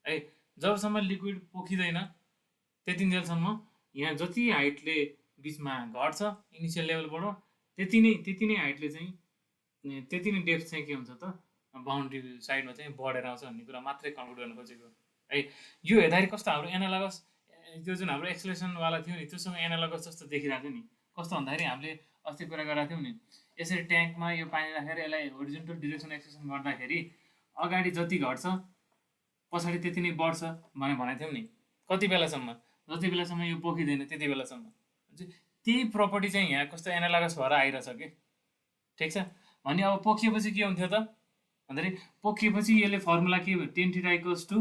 है, जबसम्म लिक्विड पोखिँदैन त्यति बेलासम्म यहाँ जति हाइटले बिचमा घट्छ इनिसियल लेभलबाट त्यति नै हाइटले चाहिँ त्यति नै डेप्थ चाहिँ के हुन्छ त बााउन्ड्री साइडमा चाहिँ बढेर आउँछ भन्ने कुरा मात्रै कन्क्लुड गर्न खोजेको है। यो हेर्दाखेरि कस्तो हाम्रो एनालगस, त्यो जुन हाम्रो एक्सलेसनवाला थियो नि त्योसँग एनालगस जस्तो देखिरहेको थियो नि। कस्तो भन्दाखेरि हामीले अस्ति कुरा गरेको थियौँ नि, यसरी ट्याङ्कमा यो पानी राखेर यसलाई होरिजोन्टल डिरेक्सन एक्सलेसन गर्दाखेरि अगाडि जति घट्छ पछाडि त्यति नै बढ्छ भनेको थियौँ नि। कति बेलासम्म यो पोखिँदैन त्यति बेलासम्म। त्यही प्रपर्टी चाहिँ यहाँ कस्तो एनालगस भएर आइरहेछ कि, ठिक छ। भने अब पोखिएपछि के हुन्थ्यो त भन्दाखेरि, पोखिएपछि यसले फर्मुला के भयो, tan θ इक्वल्स टु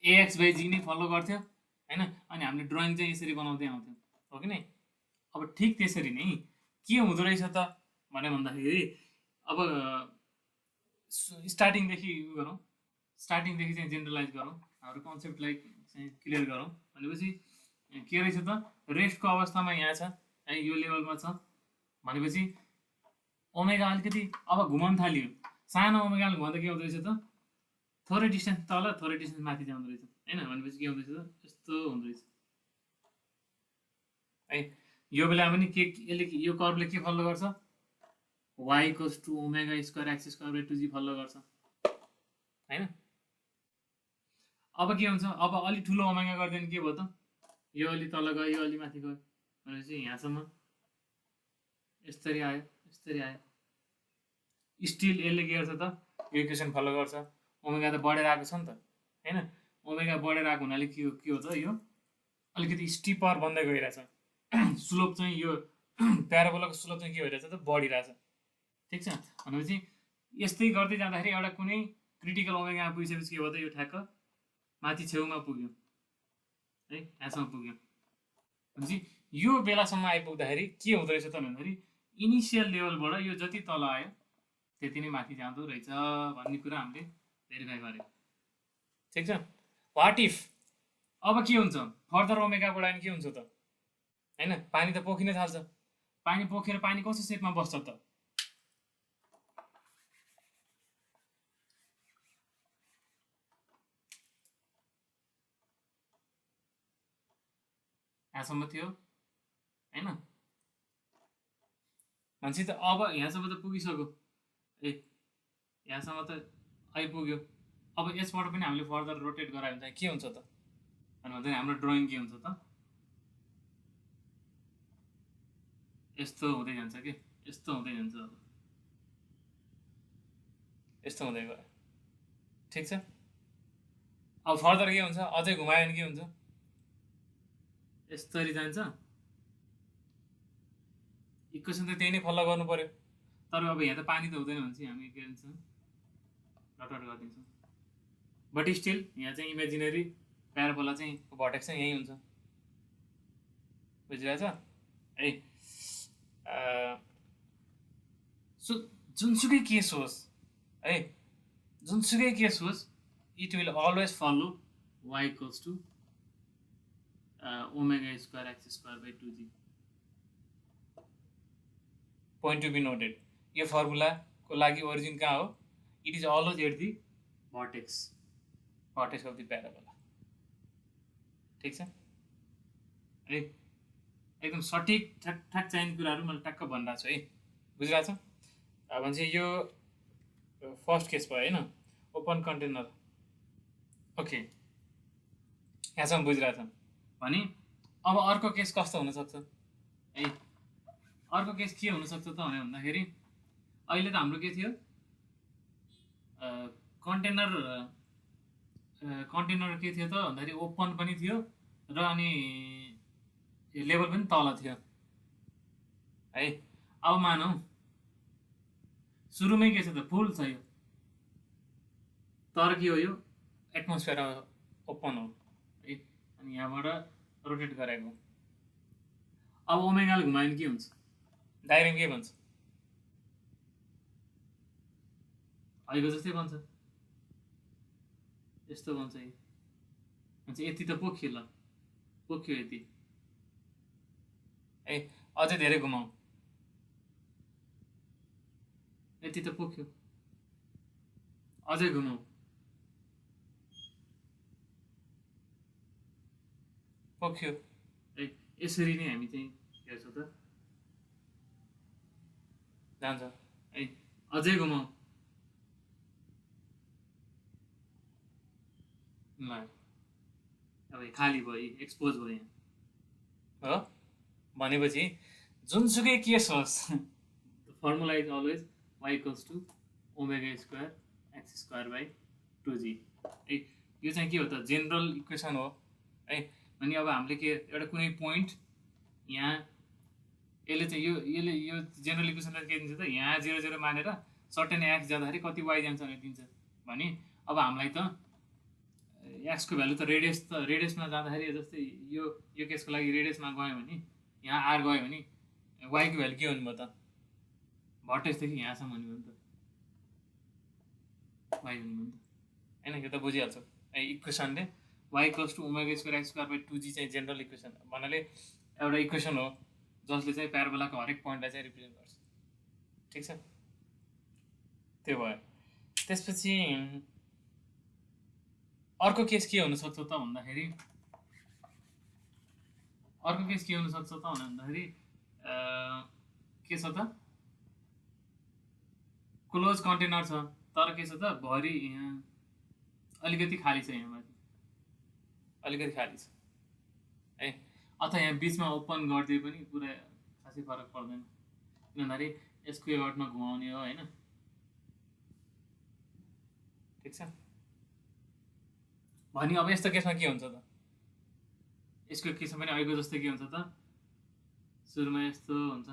AX/G नै फलो गर्थ्यो होइन। अनि हामीले ड्रइङ चाहिँ यसरी बनाउँदै आउँथ्यौँ, हो कि नै। अब ठिक त्यसरी नै के हुँदो रहेछ त भन्दाखेरि, अब स्टार्टिङदेखि गरौँ, स्टार्टिङदेखि चाहिँ जेनरलाइज गरौँ, हाम्रो कन्सेप्टलाई चाहिँ क्लियर गरौँ। भनेपछि के रहेछ त, रेस्टको अवस्थामा यहाँ छ है, यो लेभलमा छ भनेपछि ओमेगा अलिकति अब घुमाउन थाल्यो, सानो ओमेगाले घुमाउँदा के हुँदो रहेछ त, थोरै डिस्टेन्स तल थोरै डिस्टेन्स माथि जाँदो रहेछ होइन। भनेपछि के हुँदो रहेछ त, यस्तो हुँदो रहेछ है। यो बेला पनि के यसले यो कर्भले के फलो गर्छ, y equals to omega square x square 2g follow गर्छ होइन। अब के हुन्छ, अब अलि ठुलो ओमेगा गरिदियो भने के भयो त, यो अलि तल गयो, यो अलि माथि गयो भनेपछि यहाँसम्म यसरी आयो, यसरी आयो। स्टिल यसले के गर्छ त, यो इक्वेसन फलो गर्छ। ओमेगा त बढेर आएको छ नि त होइन। ओमेगा बढेर आएको हुनाले के हो त, यो अलिकति स्टिपर बन्दै गइरहेछ स्लोप चाहिँ यो प्याराबोलाको स्लोप चाहिँ के भइरहेछ त बढिरहेछ ठिक छ भनेपछि यस्तै गर्दै जाँदाखेरि एउटा कुनै क्रिटिकल ओमेगा पुगिसकेपछि के भयो त यो ठ्याक्क माथि छेउमा पुग्यो है यहाँसम्म पुग्यो भनेपछि यो बेलासम्म आइपुग्दाखेरि के हुँदो रहेछ त भन्दाखेरि इनिसियल लेभलबाट यो जति तल आयो त्यति नै माथि जाँदो रहेछ भन्ने कुरा हामीले भेरिफाई गर्यो ठिक छ वाट इफ अब के हुन्छ फर्दर ओमेगा बढायो भने के हुन्छ त होइन पानी त पोखिन थाल्छ पानी पोखेर पानी कस्तो सेपमा बस्छ त यहाँसम्म थियो होइन मान्छे त अब यहाँसम्म त पुगिसक्यो ए यहाँसम्म त आइपुग्यो अब यसबाट पनि हामीले फर्दर रोटेट गरायो भने चाहिँ के हुन्छ त भन्दा हाम्रो ड्रइङ के हुन्छ त यस्तो हुँदै जान्छ कि यस्तो हुँदै जान्छ अब यस्तो हुँदै गयो ठिक छ अब फर्दर के हुन्छ अझै घुमायो भने के हुन्छ यसरी जान्छ इक्वेसन त त्यही नै फलो गर्नु पर्यो तर अब यहाँ त पानी त हुँदैन भने चाहिँ हामी के भन्छ डट गरिदिन्छौँ बट स्टिल यहाँ चाहिँ इमेजिनेरी प्याराबोला चाहिँ भर्टेक्स चाहिँ यहीँ हुन्छ बुझिरहेछ है सो जुनसुकै केस होस् है जुनसुकै केस होस् it will always follow y equals to omega square x square by 2g point to be noted यो फर्मुलाको लागि ओरिजिन कहाँ हो it is always at the vertex of the parabola ठिक छ है एकदम सठिक ठ्याक चाहिने कुराहरू मैले टक्क भनिरहेको छु है बुझिरहेको छ भनेपछि यो फर्स्ट केस भयो होइन ओपन कन्टेनर ओके यहाँसम्म बुझिरहेको छ भने अब अर्को केस कस्तो हुनसक्छ है अर्को केस के हुनसक्छ त भन्दाखेरि अहिले त हाम्रो के थियो कन्टेनर के थियो त भन्दाखेरि ओपन पनि थियो र अनि लेभल पनि तल थियो है अब मानौ सुरुमै के छ त फुल छ यो तर के हो यो एटमोस्फियर ओपन हो है अनि यहाँबाट रोटेट गरेको अब ओमेगाले घुमायो भने के हुन्छ डाइरेक्ट के भन्छ अहिलेको जस्तै भन्छ यस्तो भन्छ यति त पोख्यो ल पोख्यो यति है अझै धेरै घुमाऊ यति त पोख्यो अझै घुमाऊ पोख्यो है यसरी नै हामी चाहिँ हेर्छौँ त जान्छ है अझै घुमाऊ ल अब खाली भयो एक्सपोज भयो यहाँ हो भनेपछि जुनसुकै केस होस् formula is always y equals to omega square x square by 2g है यो चाहिँ के हो त जेनरल इक्वेसन हो है अनि अब हामीले के एउटा कुनै पोइन्ट यहाँ यसले चाहिँ यो जेनरल इक्वेसनलाई के दिन्छ त यहाँ 0 0 मानेर सर्टेन एक्स जाँदाखेरि कति वाइ जान्छ भनेर दिन्छ भने अब हामीलाई त एक्सको भ्यालु त रेडियसमा जाँदाखेरि जस्तै यो केसको लागि रेडियसमा गयो भने यहाँ आर गयो भने वाइको भ्यालु के हुनु भयो त भर्टेक्सदेखि यहाँसम्म हुने भयो नि त वाइ हुने भयो नि त होइन यो त बुझिहाल्छ इक्वेसनले y equals to omega square x square by 2g चाहिँ जेनरल इक्वेसन भन्नाले एउटा इक्वेसन हो जसले चाहिँ प्याराबोलाको हरेक पोइन्टलाई चाहिँ रिप्रेजेन्ट गर्छ ठिक छ त्यो भयो त्यसपछि अर्को केस के हुनसक्छ त भन्दाखेरि के छ त क्लोज कन्टेनर छ तर के छ त भरि यहाँ अलिकति खाली छ यहाँ माथि अलिकति खाली छ है अथवा यहाँ बिचमा ओपन गरिदिए पनि पुरा खासै फरक पर्दैन किनभने यसको एवार्डमा घुमाउने हो होइन ठिक छ भने अब यस्तो केसमा के हुन्छ त यसको केसमा पनि अहिलेको जस्तै के हुन्छ त सुरुमा यस्तो हुन्छ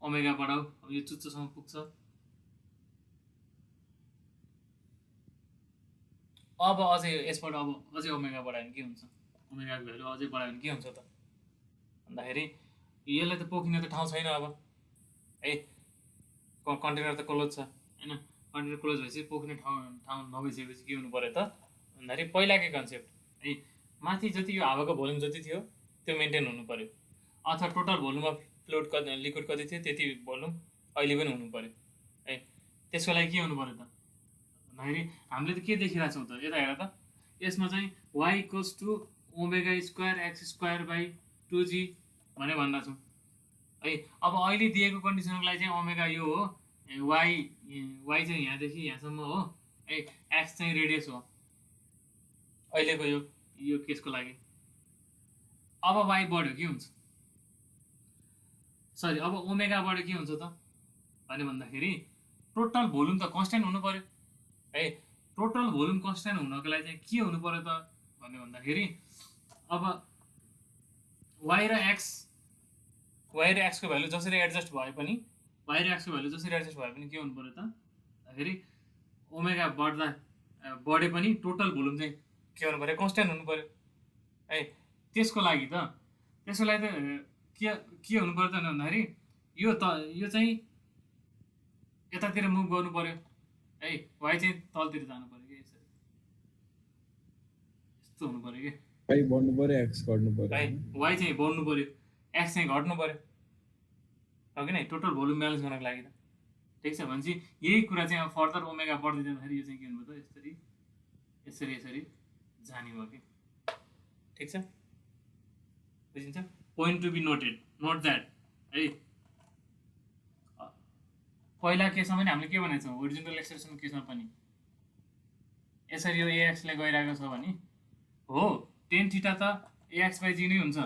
ओमेगा बढाऊ अब यो चुच्चोसम्म पुग्छ अब अझै यसबाट अब अझै ओमेगा बढायो भने के हुन्छ ओमेगाको भ्यालु अझै बढायो भने के हुन्छ त भन्दाखेरि यसलाई त पोखिने त ठाउँ छैन अब है कन्टेनर त क्लोज छ होइन कन्टेनर क्लोज भएपछि पोख्ने ठाउँ नभइसकेपछि के हुनु पऱ्यो त भन्दाखेरि पहिलाकै कन्सेप्ट है माथि जति यो हावाको भोल्युम जति थियो त्यो मेन्टेन हुनु पऱ्यो अथवा टोटल भोल्युम अफ फ्लुइड कति लिक्विड कति थियो त्यति भोल्युम अहिले पनि हुनु पऱ्यो है त्यसको लागि के हुनु पऱ्यो त भन्दाखेरि हामीले त के देखिरहेको छौँ त यता हेर त यसमा चाहिँ y equals to omega square x square by 2g भने भन्न छौँ है अब अहिले दिएको कन्डिसनको लागि चाहिँ ओमेगा यो हो y चाहिँ यहाँदेखि यहाँसम्म हो है एक्स चाहिँ रेडियस हो अहिलेको यो केसको लागि अब y बढ्यो के हुन्छ सरी अब ओमेगा बढ्यो के हुन्छ त भने भन्दाखेरि टोटल भोल्युम त कन्स्ट्यान्ट हुनु पऱ्यो है टोटल भोल्युम कन्स्ट्यान्ट हुनको लागि चाहिँ के हुनु पऱ्यो त भन्ने भन्दाखेरि अब y र x को भ्यालु जसरी एडजस्ट भए पनि y र x को भ्यालु जसरी एडजस्ट भए पनि के हुनु पऱ्यो त भन्दाखेरि ओमेगा बढे पनि टोटल भोल्युम चाहिँ के हुनु पऱ्यो कन्स्ट्यान्ट हुनु पऱ्यो है त्यसको लागि त के हुनु पऱ्यो त भन्दाखेरि यो चाहिँ यतातिर मुभ गर्नु पऱ्यो है y चाहिँ तलतिर जानु पऱ्यो कि यसरी यस्तो हुनु पऱ्यो कि y बढ्नु पऱ्यो x घट्नु पऱ्यो है y चाहिँ बढ्नु पऱ्यो x चाहिँ घट्नु पऱ्यो हो कि नै टोटल भोल्युम ब्यालेन्स गर्नको लागि त ठिक छ भनेपछि यही कुरा चाहिँ अब फर्दर ओमेगा बढ्दै जाँदाखेरि यो चाहिँ के हुनु भयो त यसरी जाने भयो कि ठिक छ बुझिन्छ point to be noted note that है पहिला केसमा पनि हामीले के भनेको छौँ ओरिजिनल एक्सप्रेसन केसमा पनि यसरी यो एएक्सलाई गइरहेको छ भने हो टेन थीटा त एएक्स बाई जी नै हुन्छ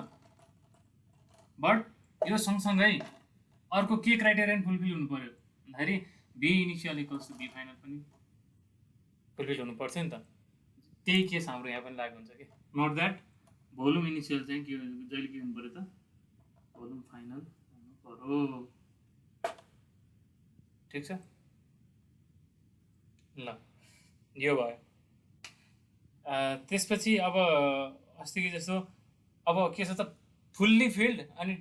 बट यो सँगसँगै अर्को के क्राइटेरियन फुलफिल हुनु पर्यो भन्दाखेरि v initial equals to v final पनि फुलफिल हुनुपर्छ नि त त्यही केस हाम्रो यहाँ पनि लागु हुन्छ कि नट द्याट भोल्युम इनिसियल चाहिँ के जहिले के हुनु पर्यो त भोल्युम फाइनल हुनु पर्यो ठिक छ ल यो भयो त्यसपछि अब अस्तिको जस्तो अब के छ त फुल्ली फिल्ड अनि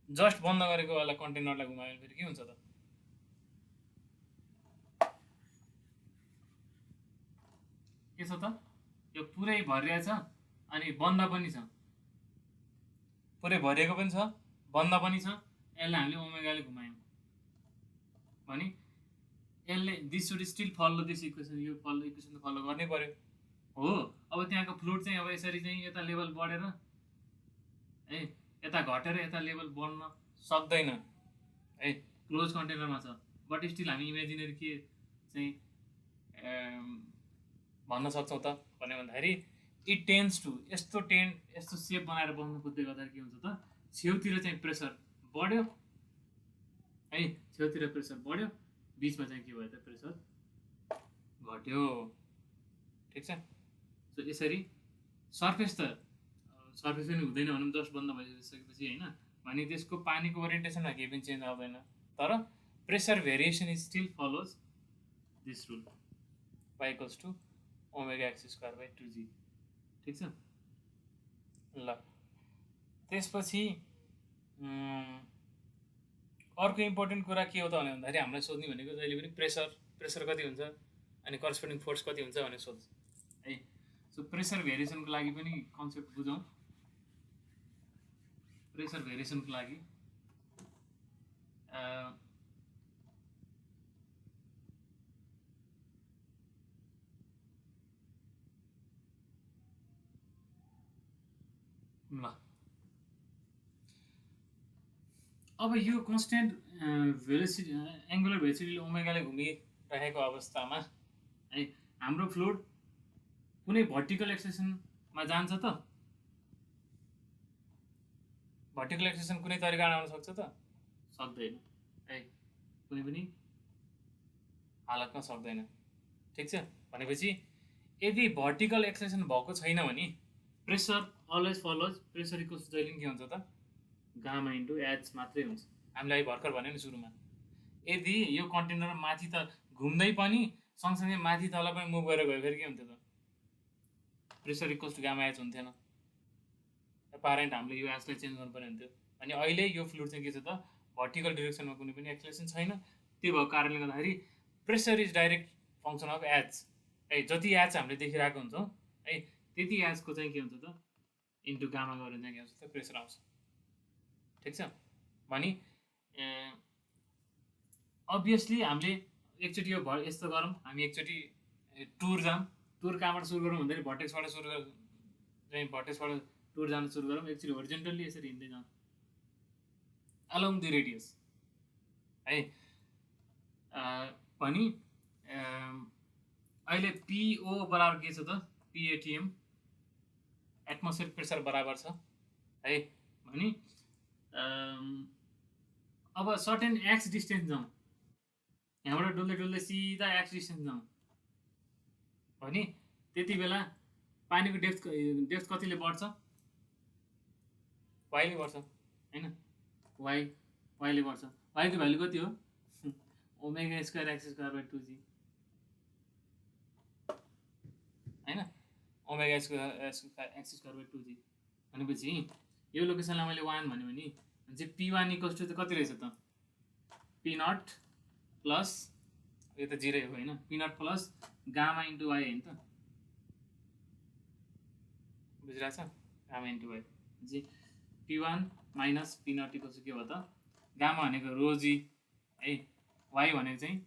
जस्ट बन्द गरेको वाला कन्टेनरलाई घुमायो भने फेरि के हुन्छ त के छ त यो पुरै भरिया छ अनि बन्द पनि छ पुरै भरिएको पनि छ बन्द पनि छ यसलाई हामीले ओमेगाले घुमायौँ भने यसले this should still follow this equation यो इक्वेसन त फलो गर्नै पर्यो हो अब त्यहाँको फ्लुइड चाहिँ अब यसरी चाहिँ यता लेभल बढेर है यता घटेर यता लेभल बढ्न सक्दैन है क्लोज कन्टेनरमा छ बट स्टिल हामी इमेजिनेरी के चाहिँ भन्न सक्छौँ त भने भन्दाखेरि इट टेन्स टु यस्तो सेप बनाएर बस्नु खोज्दै गर्दाखेरि के हुन्छ त छेउतिर चाहिँ प्रेसर बढ्यो है छेउतिर प्रेसर बढ्यो बिचमा चाहिँ के भयो त प्रेसर घट्यो ठिक छ सो यसरी सर्फेस पनि हुँदैन भनौँ जस्ट बन्द भइसकेपछि होइन भने त्यसको पानीको ओरिएन्टेसनमा केही पनि चेन्ज आउँदैन तर pressure variation is still follows this rule y equals to omega x square by 2g ठिक छ ल त्यसपछि अर्को इम्पोर्टेन्ट कुरा के हो त भन्दाखेरि हामीलाई सोध्ने भनेको जहिले पनि प्रेसर कति हुन्छ अनि करस्पोन्डिङ फोर्स कति हुन्छ भनेर सोध्छ है सो प्रेसर भेरिएसनको लागि पनि कन्सेप्ट बुझौँ प्रेसर भेरिएसनको लागि ल अब यो कन्स्टेन्ट भेलोसिटी एङ्गुलर भेलोसिटीले ओमेगाले घुमिरहेको अवस्थामा है हाम्रो फ्लुइड कुनै भर्टिकल एक्सेसनमा जान्छ त भर्टिकल एक्सेसन कुनै तरिकामा आउन सक्छ त सक्दैन है कुनै पनि हालतमा सक्दैन ठिक छ भनेपछि यदि भर्टिकल एक्सेसन भएको छैन भने pressure always follows pressure equals जहिले के हुन्छ त गामा इन्टु एच मात्रै हुन्छ। हामीलाई भर्खर भन्यो नि सुरुमा, यदि यो कन्टेनर माथि त घुम्दै पनि सँगसँगै माथि तल पनि मुभ गरेर गयो फेरि के हुन्थ्यो त? Pressure equals to gamma h हुन्थेन। पारेन्ट हामीले यो एचलाई चेन्ज गर्नुपर्ने हुन्थ्यो। अनि अहिले यो फ्लुइड चाहिँ के छ त, भर्टिकल डिरेक्सनमा कुनै पनि एक्सेलरेसन छैन। त्यो भएको कारणले गर्दाखेरि pressure is direct function of H है। जति एच हामीले देखिरहेको हुन्छौँ है, त्यति एचको चाहिँ के हुन्छ त, इन्टु गामा गरेर चाहिँ के हुन्छ त, प्रेसर आउँछ। ठिक छ। भने अभियसली हामीले एकचोटि यो यस्तो गरौँ, हामी एकचोटि टुर जाऊँ। टुर कहाँबाट सुरु गरौँ भन्दाखेरि भर्टेक्सबाट सुरु चाहिँ भर्टेक्सबाट टुर जान सुरु गरौँ। एकचोटि होरिजेन्टल्ली यसरी हिँड्दै जाउँ अलोङ द रेडियस है। भने अहिले पिओ बराबर के छ त, पिएटिएम एटमोस्फियर प्रेसर बराबर छ है। भने अब सर्टेन एक्स डिस्टेन्स जाउँ, यहाँबाट डुल्दै डुल्दै सिधा एक्स डिस्टेन्स जाउँ भने त्यति बेला पानीको डेप्थ कतिले बढ्छ? वाइले बढ्छ होइन, वाइले बढ्छ। वाइको भ्यालु कति हो? Omega square x square by 2g होइन, omega square x square by 2g भनेपछि यो लोकेसनलाई मैले 1 भन्यो भने चाहिँ p1 इक्वल्स टु कति रहेछ त? p0 प्लस यो त 0 हो होइन, p0 plus gamma into why होइन त, बुझिरहेको छ? गामा इन्टु वाइ चाहिँ p1 माइनस p0 इक्वल्स के हो त? गामा भनेको रोजी है, वाइ भनेको चाहिँ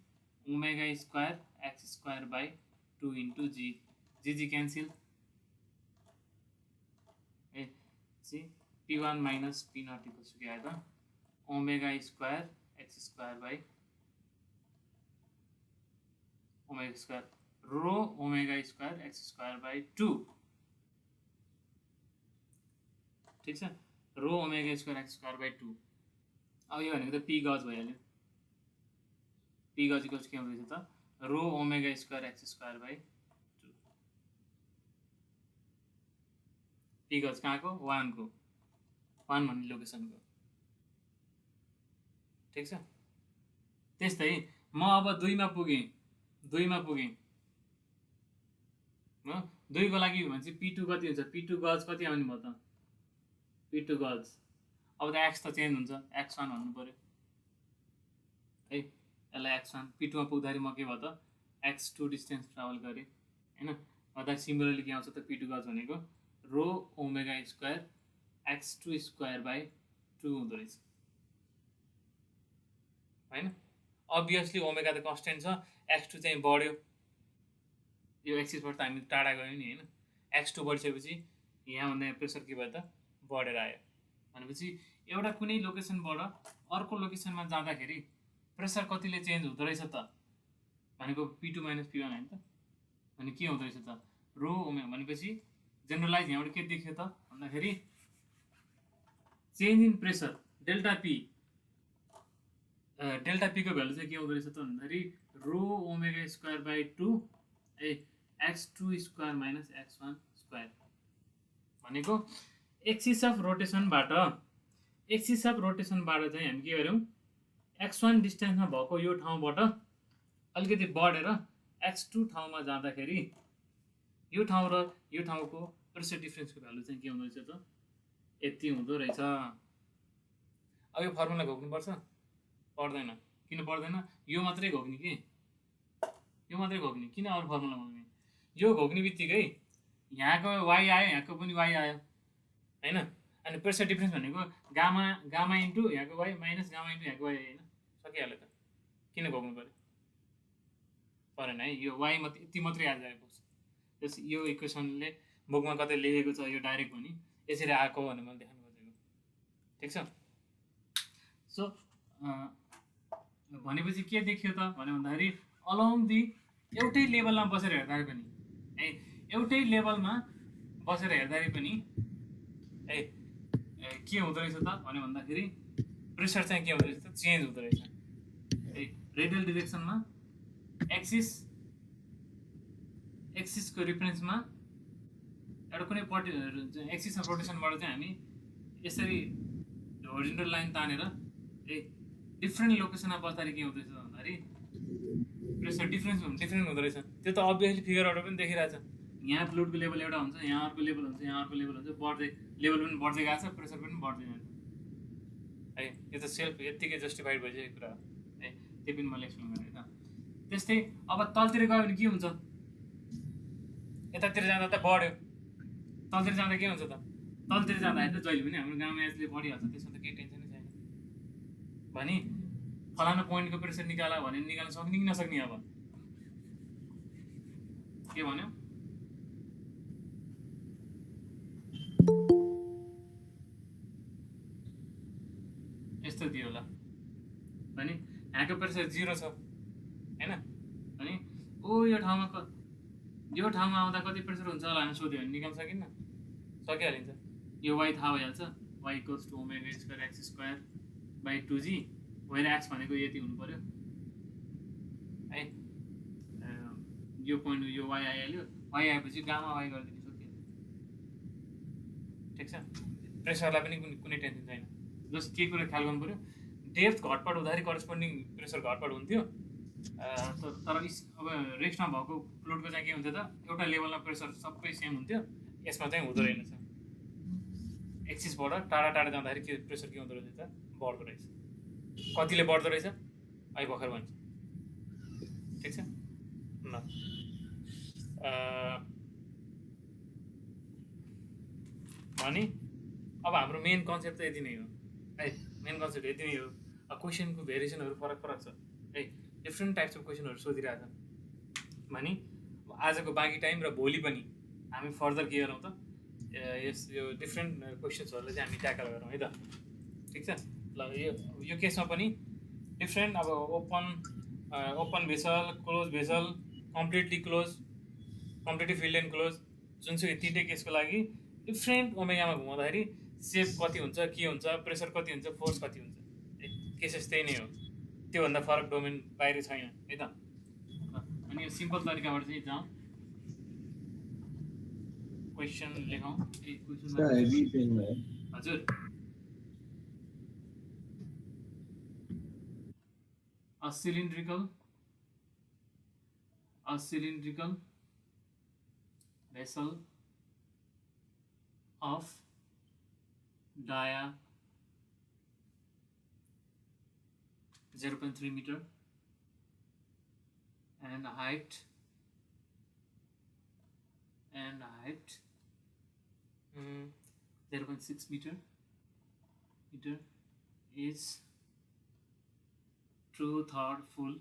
omega square x square by 2 into g, g cancel है। चाहिँ p1 माइनस p0 इक्वल्स के आयो त? Omega square x square by omega square rho omega square x square by 2। ठिक छ, rho omega square x square by 2। अब यो भनेको त पी गज भइहाल्यो। पी गज इक्वल्स के हुँदैछ त? रो omega square x square by 2। P गज कहाँको? 1 को, 1 भन्ने लोकेसनको। ठिक छ। त्यस्तै म अब 2 मा पुगेँ, 2 मा पुगेँ हो, 2 को लागि भने p2 कति हुन्छ? p2 गज कति आउने भयो त? p2 गज। अब त एक्स त चेन्ज हुन्छ, x1 भन्नु पर्यो है। यसलाई x1 p2 मा पुग्दाखेरि म के भयो त? x2 डिस्टेन्स ट्राभल गरेँ होइन। अर्थात् सिमिलरली के आउँछ त? p2 गज भनेको रो omega square x2 square by 2 हुँदो रहेछ होइन। अभियसली ओमेगा त कन्स्टेन्ट छ, x2 चाहिँ बढ्यो, यो एक्सिसबाट त हामी टाढा गयौँ नि होइन। x2 बढिसकेपछि यहाँभन्दा प्रेसर के भयो त? बढेर आयो। भनेपछि एउटा कुनै लोकेसनबाट अर्को लोकेसनमा जाँदाखेरि प्रेसर कतिले चेन्ज हुँदो रहेछ त भनेको p2 माइनस p1 होइन त। भने के हुँदो रहेछ त? रो ओमेगा भनेपछि जेनरलाइज यहाँबाट के देख्यो त भन्दाखेरि change in pressure delta P, delta P को भ्यालु चाहिँ के हुँदो रहेछ त भन्दाखेरि रो omega square by 2 A x2 square minus x1 square. भनेको एक्सिस अफ रोटेसनबाट चाहिँ हामी के गर्यौँ? x1 डिस्टेन्समा भएको यो ठाउँबाट अलिकति बढेर x2 ठाउँमा जाँदाखेरि यो ठाउँ र यो ठाउँको प्रेसर डिफ्रेन्सको भ्यालु चाहिँ के हुँदो रहेछ त? यति हुँदो रहेछ। अब यो फर्मुला घोक्नुपर्छ? पर्दैन। किन पर्दैन? यो मात्रै घोक्ने कि, यो मात्रै घोक्ने, किन अरू फर्मुला घोक्ने? यो घोक्ने बित्तिकै यहाँको वाइ आयो, यहाँको पनि वाइ आयो होइन। अनि प्रेसर डिफ्रेन्स भनेको गामा इन्टु यहाँको वाइ माइनस गामा इन्टु यहाँको वाइ होइन, सकिहाल्यो त। किन घोक्नु पऱ्यो? परेन है। यो वाइ मात्रै यति मात्रै याद राखेको छ। जस यो इक्वेसनले बुकमा कतै लेखेको छ यो डाइरेक्ट पनि यसरी आएको भनेर मैले देखाउनु खोजेको। ठिक छ। सो भनेपछि के देखियो त भन्दाखेरि अलोङ दि एउटै लेभलमा बसेर हेर्दाखेरि पनि है, एउटै लेभलमा बसेर हेर्दाखेरि पनि है के हुँदो रहेछ त भन्दाखेरि प्रेसर चाहिँ के हुँदो रहेछ त? चेन्ज हुँदो रहेछ है। रेडियल डिरेक्सनमा एक्सिसको रिफरेन्समा एउटा कुनै एक्सिस अफ रोटेसनबाट चाहिँ हामी यसरी होरिजोन्टल लाइन तानेर डिफ्रेन्ट लोकेसनमा बस्दाखेरि के हुँदैछ भन्दाखेरि प्रेसर डिफ्रेन्ट हुँदो रहेछ। त्यो त अभियसली फिगरबाट पनि देखिरहेछ। यहाँ फ्लुइडको लेभल एउटा हुन्छ, यहाँ अर्को लेभल हुन्छ, यहाँ अर्को लेभल हुन्छ, बढ्दै लेभल पनि बढ्दै गएको छ, प्रेसर पनि बढ्दै जान्छ है। यो त सेल्फ यत्तिकै जस्टिफाइड भइसकेको कुरा हो है। त्यो पनि मैले एक्सप्लेन गरेँ त। त्यस्तै अब तलतिर गयो भने के हुन्छ, यतातिर जाँदा त बढ्यो, तलतिर जाँदा के हुन्छ त, तलतिर जाँदाखेरि त जहिले पनि हाम्रो गाउँमा एजले बढिहाल्छ, त्यसमा त केही टेन्सनै छैन। भने फलानु पोइन्टको प्रेसर निकाला भने निकाल्न सक्ने कि नसक्ने, अब के भन्यो यस्तो दियो होला भने यहाँको प्रेसर 0 छ हैन, अनि यो ठाउँमा आउँदा कति प्रेसर हुन्छ होला हामी सोध्यो भने निकाल्न सकिन्न, सकिहालिन्छ। यो y थाहा भइहाल्छ, y = ω² x² / 2g, where x भनेको यति हुनु पर्यो है। यो पोइन्ट यो y आइहाल्यो, y आएपछि गामा y गरिदिनु सकियो, ठिक छ। प्रेसरलाई पनि कुनै टेन्सन छैन। जस्ट के कुरा ख्याल गर्नु पर्यो, डेप्थ घटबड हुँदाखेरि करस्पोन्डिङ प्रेसर घटबड हुन्थ्यो, तर अब रेस्टमा भएको फ्लुइडको चाहिँ के हुन्थ्यो त, एउटा लेभलमा प्रेसर सबै सेम हुन्थ्यो, यसमा चाहिँ हुँदो रहेनछ। एक्सिसबाट टाढा टाढा जाँदाखेरि के प्रेसर के हुँदो रहेछ त, बढ्दो रहेछ। कतिले बढ्दो रहेछ अहिले भर्खर भन्छ, ठिक छ ल। भने अब हाम्रो मेन कन्सेप्ट त यति नै हो है, मेन कन्सेप्ट यति नै हो। क्वेसनको भेरिएसनहरू फरक छ है, डिफ्रेन्ट टाइप्स अफ क्वेसनहरू सोधिरहेको छ भने आजको बाँकी टाइम र भोलि पनि हामी फर्दर के गरौँ त, यो डिफ्रेन्ट क्वेसन्सहरूलाई चाहिँ हामी ट्याकल गरौँ है त, ठिक छ ल। यो केसमा पनि डिफ्रेन्ट अब open vessel, close vessel, completely close, completely filled and close, जुनसुकै तिनटै केसको लागि डिफ्रेन्ट ओमेगामा घुमाउँदाखेरि सेप कति हुन्छ, के हुन्छ, प्रेसर कति हुन्छ, फोर्स कति हुन्छ, केसेस त्यही नै हो, त्योभन्दा फरक डोमेन बाहिर छैन है त। अनि यो सिम्पल तरिकाबाट चाहिँ जाउँ, क्वेसन लेखौँ। हजुर a cylindrical vessel of dia 0.3 meter and height 0.6 meter is 2/3 full,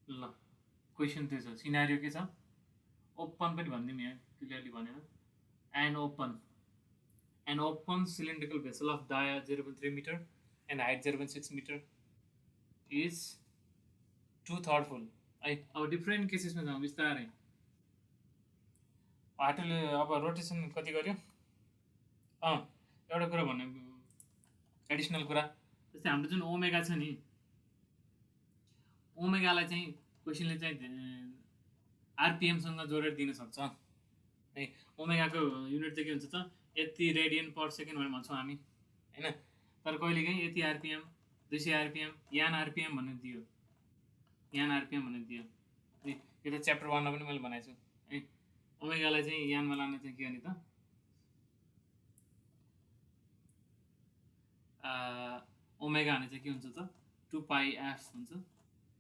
ल। क्वेसन त्यो छ, सिनारियो के छ, ओपन पनि भनिदिउँ यहाँ क्लियरली भनेर, an open cylindrical vessel of dia 0.3 meter and height 0.6 meter is 2/3 full है। अब डिफ्रेन्ट केसेसमा जाउँ बिस्तारै। हाटोले अब रोटेसन कति गर्यो, एउटा कुरा भन्नु, एडिसनल कुरा, जस्तै हाम्रो जुन ओमेगा छ नि, ओमेगालाई चाहिँ क्वेसनले चाहिँ आरपिएमसँग जोडेर दिन सक्छ है। ओमेगाको युनिट चाहिँ के हुन्छ त, यति रेडियन पर सेकेन्ड भनेर भन्छौँ हामी होइन, तर कहिलेकाहीँ यति आरपिएम, 200 आरपिएम, यान आरपिएम भनेर दियो है। यो त च्याप्टर 1 मा पनि मैले बनाएको छु है। ओमेगालाई चाहिँ यानमा लान चाहिँ के गर्ने त, ओमेगा भने चाहिँ के हुन्छ त, 2πf हुन्छ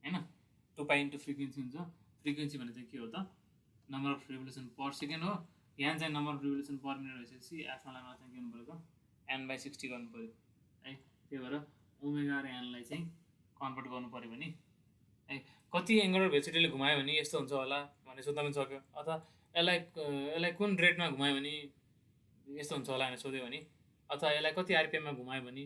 हैन, 2π इन्टु फ्रिक्वेन्सी हुन्छ। फ्रिक्वेन्सी भने चाहिँ के हो त, number of revolution per second हो, यहाँ चाहिँ number of revolution per minute भइसकेपछि एफमा लामा चाहिँ के गर्नु पऱ्यो त, n/60 गर्नु पऱ्यो है। त्यही भएर ओमेगा र एनलाई चाहिँ कन्भर्ट गर्नु पऱ्यो भने है, कति एङ्गुलर भेलोसिटीले घुमायो भने यस्तो हुन्छ होला भने सोध्न पनि सक्यो, अथवा यसलाई कुन रेटमा घुमायो भने यस्तो हुन्छ होला भनेर सोध्यो भने, अथवा यसलाई कति आरपिएममा घुमायो भने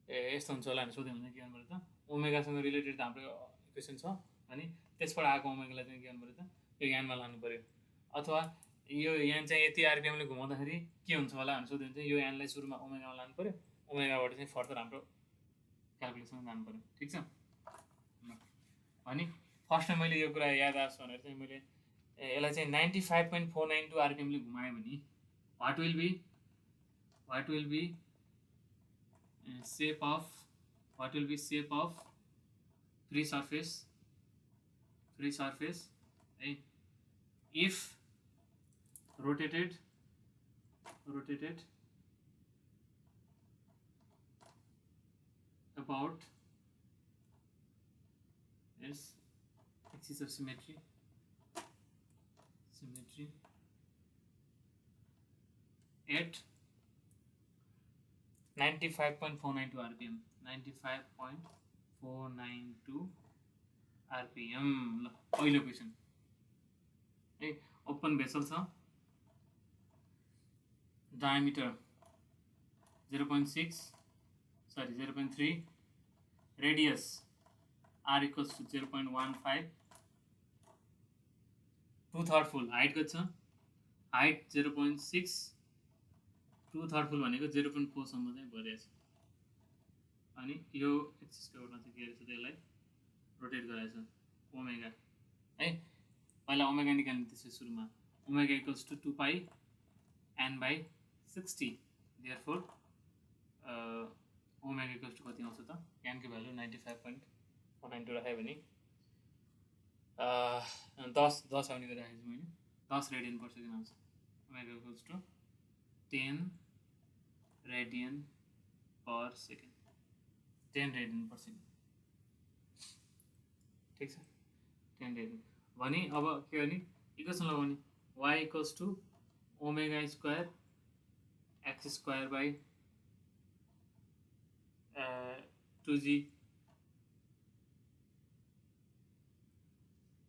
यस्तो हुन्छ होला भनेर सोध्यो भने के गर्नु पऱ्यो त, ओमेगासँग रिलेटेड त हाम्रो इक्वेसन छ भने त्यसबाट आएको ओमेगालाई चाहिँ के गर्नु पऱ्यो त, यो यानमा लानु पऱ्यो। अथवा यो यान चाहिँ यति आरपिएमले घुमाउँदाखेरि के हुन्छ होला भनेर सोध्यो भने चाहिँ यो यानलाई सुरुमा ओमेगामा लानु पऱ्यो, ओमेगाबाट चाहिँ फर्दर हाम्रो क्यालकुलेसन जानु पऱ्यो, ठिक छ। अनि फर्स्टमा मैले यो कुरा याद आओस् भनेर चाहिँ मैले यसलाई चाहिँ 95.492 RPM ले घुमायो भने what will be shape of free surface है if rotated about yes axis of symmetry at 95.492 RPM 95.492 RPM ल पहिलो क्वेशन है ओपन भेसल छ diameter 0.3 radius r equals to 0.15 2/3 full height कति छ height 0.6 2/3 full भनेको 0.4 सम्म चाहिँ भरिएको छ अनि यो एक्सिस को एउटा चाहिँ के रहेछ त्यसलाई रोटेट गराएको छ ओमेगा है पहिला ओमेगा निकाल्ने त्यसै सुरुमा omega equals to 2 pi n/60 therefore omega equals to कति आउँछ त n को भ्यालु 95.492 राखे भने 10 आउने गरी राखेको छु मैले 10 रेडियन पर सेकेन्ड आउँछ omega equals to 10 radian per second 10 radian per second ठीक छ 10 रेडियन भने अब के गर्ने इक्वेसन लगाउने y equals to omega square x square by 2g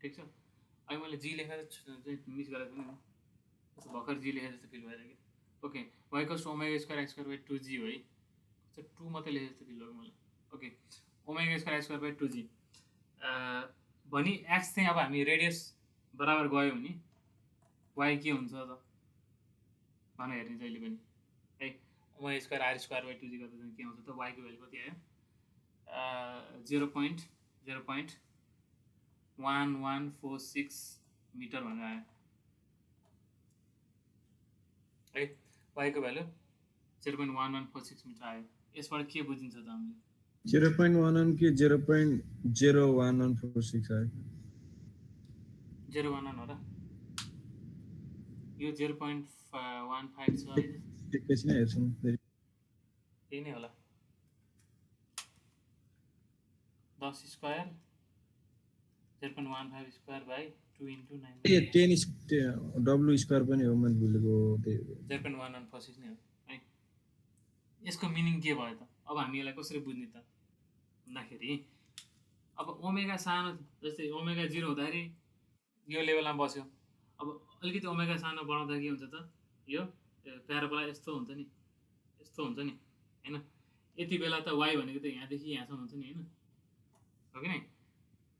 ठीक छ अहिले मैले जी लेखेर चाहिँ मिस गरेको नि जस्तो भर्खर जी लेखेर जस्तो फिल भइरहेको okay y equals to omega square x square by 2g हो है 2 मात्रै लेखेर जस्तो फिल भयो मलाई okay omega square x square by 2g भनी x चाहिँ अब हामी रेडियस बराबर गयो भने y के हुन्छ त भन हेर्ने जहिले पनि है omega square r square by 2g गर्दा चाहिँ के आउँछ त y को भ्यालु कति आयो 0.1146 मिटर भनेर आयो है y को भ्यालु 0.1146 मिटर आयो यसबाट के बुझिन्छ त हामीले 0.11 के 0.01146 आयो 0.11 हो र यो 0.15 छ हैन एकैछिन हेर्छु त्यही नै होला 10 square 0.15 square by 2 into 9 A 10 w square पनि हो मैले भुलेको त्यही 0.1146 नै हो है यसको मिनिङ के भयो त अब हामी यसलाई कसरी बुझ्ने त भन्दाखेरि अब ओमेगा सानो जस्तै ओमेगा 0 हुँदाखेरि यो लेभलमा बस्यो अब अलिकति ओमेगा सानो बनाउँदा के हुन्छ त यो प्याराबोला यस्तो हुन्छ नि हैन यति बेला त y भनेको त यहाँदेखि यहाँसम्म हुन्छ नि हैन हो कि नै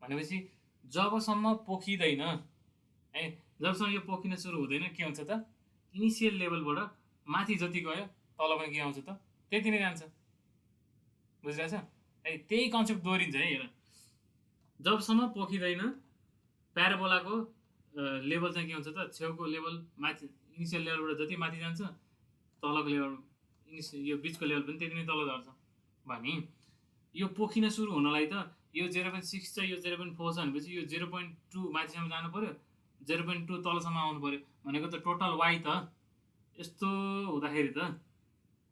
भनेपछि जबसम्म पोखिदैन है जबसम्म यो पोखिन सुरु हुँदैन के हुन्छ त इनिसियल लेभलबाट माथि जति गयो तल पनि के आउँछ त त्यति नै जान्छ बुझिरहेछ है त्यही कन्सेप्ट दोहोरिन्छ है हेर जबसम्म पोखिदैन प्याराबोलाको लेभल चाहिँ के हुन्छ त छेउको लेभल माथि इनिसियल लेभलबाट जति माथि जान्छ तलको लेभल यो बिचको लेभल पनि त्यति नै तल झर्छ भने यो पोखिन सुरु हुनलाई त यो 0.6 छ यो 0.4 छ भनेपछि यो 0.2 माथिसम्म जानु पर्यो 0.2 तलसम्म आउनु पर्यो भनेको त टोटल y त यस्तो हुँदाखेरि त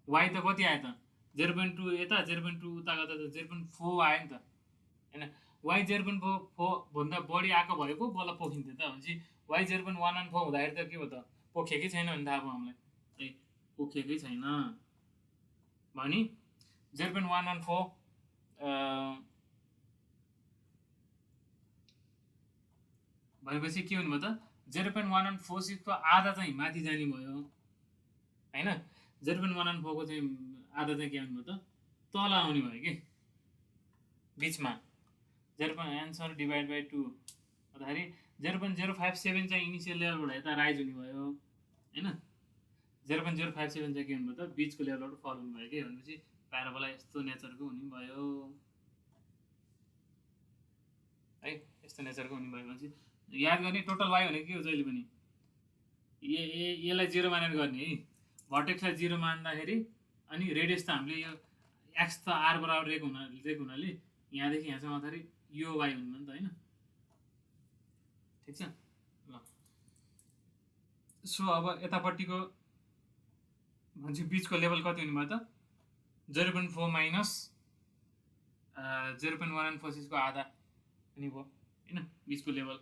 y त कति आयो त 0.2 यता 0.2 उता गर्दा त 0.4 आयो नि त हैन y 0.4 भन्दा बढी आएको भए पो बल्ल पोखिन्थ्यो त भनेपछि y 0.114 हुँदाखेरि त के हो त पोखेकै छैन भने थाहा भयो हामीलाई है पोखेकै छैन भने 0.114 भनेपछि के हुनु भयो त 0.1146 को आधा चाहिँ माथि जाने भयो हैन 0.114 को चाहिँ आधा चाहिँ के हुनु भयो त तल आउने भयो के बीचमा 0. आन्सर डिभाइड बाइ 2 अर्थात् 0.057 चाहिँ इनिसियल लेभलबाट यता राइज हुने भयो हैन 0.057 चाहिँ के हुनु भयो त बीचको लेभलबाट फल हुनु भयो के भनेपछि प्याराबोला यस्तो नेचरको हुने भयो है यस्तो नेचरको हुने भयो भनेपछि याद गर्ने टोटल वाइ भनेको के हो जहिले पनि यसलाई 0 मानेर गर्ने है भर्टेक्सलाई 0 मान्दाखेरि अनि रेडियस त हामीले यो एक्स त आर बराबर दिएको हुनाले यहाँदेखि यहाँसम्म आउँदाखेरि यो वाइ हुनु नि त होइन ठिक छ ल सो अब यतापट्टिको भनेपछि बिचको लेभल कति हुने भयो त 0.4 माइनस 0.146 को आधा हुने भयो होइन बिचको लेभल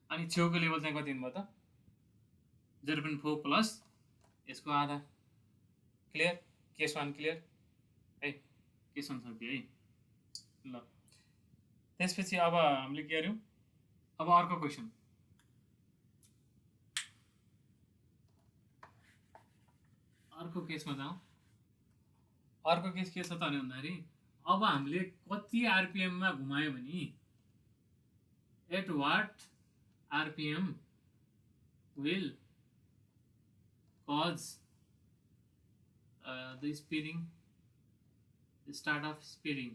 अनि छेउको लेभल चाहिँ कति हुने भयो त 0.4 प्लस यसको आधा क्लियर केस 1 क्लियर है केस 1 सक्यो है ल त्यसपछि अब हामीले के गर्यौँ अब अर्को क्वेसन अर्को केसमा जाउँ अर्को केस के छ त भन्दाखेरि अब हामीले कति आरपिएममा घुमायो भने at what RPM will cause the speeding the start of speeding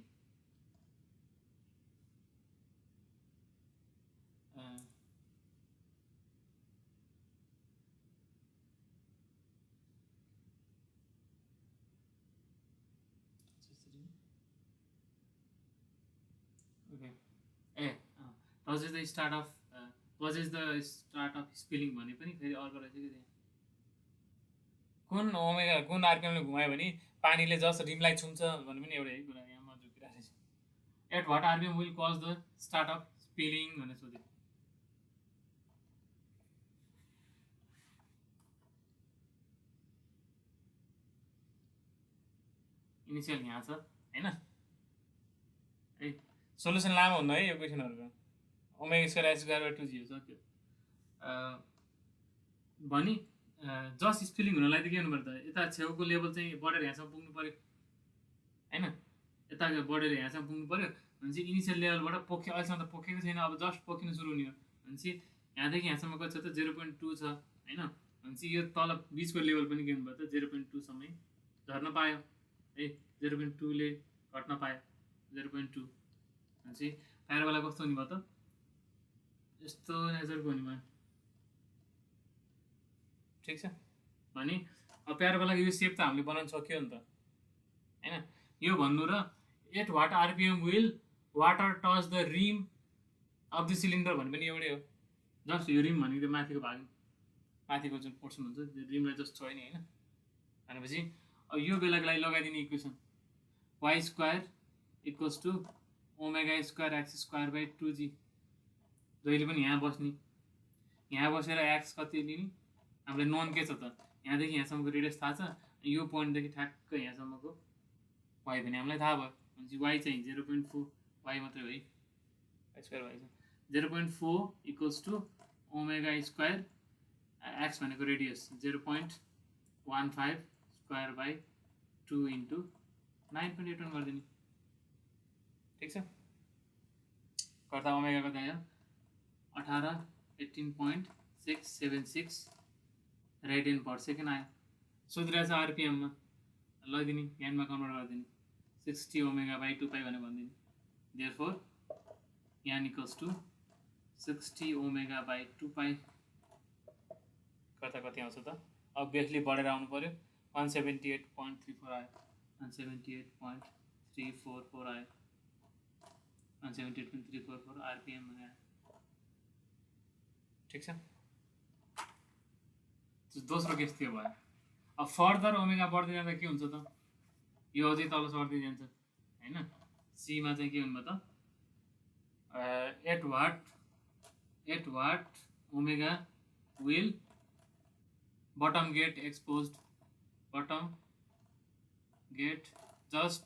okay causes the start of spilling भने पनि फेरि अर्को रहेछ कि कुन ओमेगा कुन आरपिएमले घुमायो भने पानीले जस्ट रिमलाई छुन्छ भन्ने पनि एउटा है कुरा यहाँ म झुकिरहेको छु at what RPM will cause the start of spilling भनेर सोध्यो इनिसियल यहाँ छ हैन है सोलुसन लामो हुन्न है यो क्वेसनहरुको omega square h square by 2 सक्यो भनी जस्ट स्पिलिङ हुनलाई त के हुनु पर्छ यता छेउको लेभल चाहिँ बढेर यहाँसम्म पुग्नु पर्यो हैन यता बढेर यहाँसम्म पुग्नु पर्यो भनेपछि इनिसियल लेभलबाट पोखे अहिलेसम्म त पोखेको छैन अब जस्ट पोखिनु सुरु हुने हो भनेपछि यहाँदेखि यहाँसम्म कति छ त 0.2 छ हैन भनेपछि यो तल बिचको लेभल पनि के हुनु भयो त 0.2 सम्मै झर्न पायो है 0.2 ले घट्न पायो 0.2 भनेपछि प्याराबोला कस्तो हुने भयो त यस्तो नेचरको हुने भयो ठीक छ भने अब प्याराबोलाको यो सेप त हामीले बनाउन सक्यो नि त हैन यो भन्नु र at what RPM will water touch the rim of the cylinder भन्ने पनि एउटै हो जस्ट यो रिम भनेको त्यो माथिको भाग माथिको जुन पोर्सन हुन्छ त्यो रिमलाई जस्ट छ नि हैन भनेपछि अब यो बेलाको लागि लगाइदिने equation y square equals to omega square x square by 2g जहिले पनि यहाँ बस्ने यहाँ बसेर एक्स कति लिने हामीले नोन के छ त यहाँदेखि यहाँसम्मको रेडियस थाहा छ यो पोइन्टदेखि ठ्याक्क यहाँसम्मको वाइ पनि हामीलाई थाहा भयो भनेपछि वाइ चाहिँ 0.4 वाइ मात्रै हो है स्क्वायर वाइ छ 0.4 equals to omega square x भनेको रेडियस 0.15 स्क्वायर बाइ 2 इन्टु 9.81 गरिदिने ठिक छ गर्दा ओमेगा कति आयो 18.676 रेडियन पर सेकेन्ड आयो सोधिरहेछ आरपिएममा लगिदिने यानमा कन्भर्ट गरिदिने 60 ओमेगा बाइ 2 पाई भनेर भनिदिने देयरफोर यान इक्वल्स टु 60 ओमेगा बाइ 2 पाई कता कति आउँछ त अभियसली बढेर आउनु पर्यो 178.34 आयो 178.344 आयो 178.344 आरपिएम भने आयो ठिक छ दोस्रो केस त्यो भयो अब फर्दर ओमेगा बढ्दै जाँदा के हुन्छ त यो अझै तल सर्दै जान्छ हैन सीमा चाहिँ के हुनु भयो त at what omega will bottom get just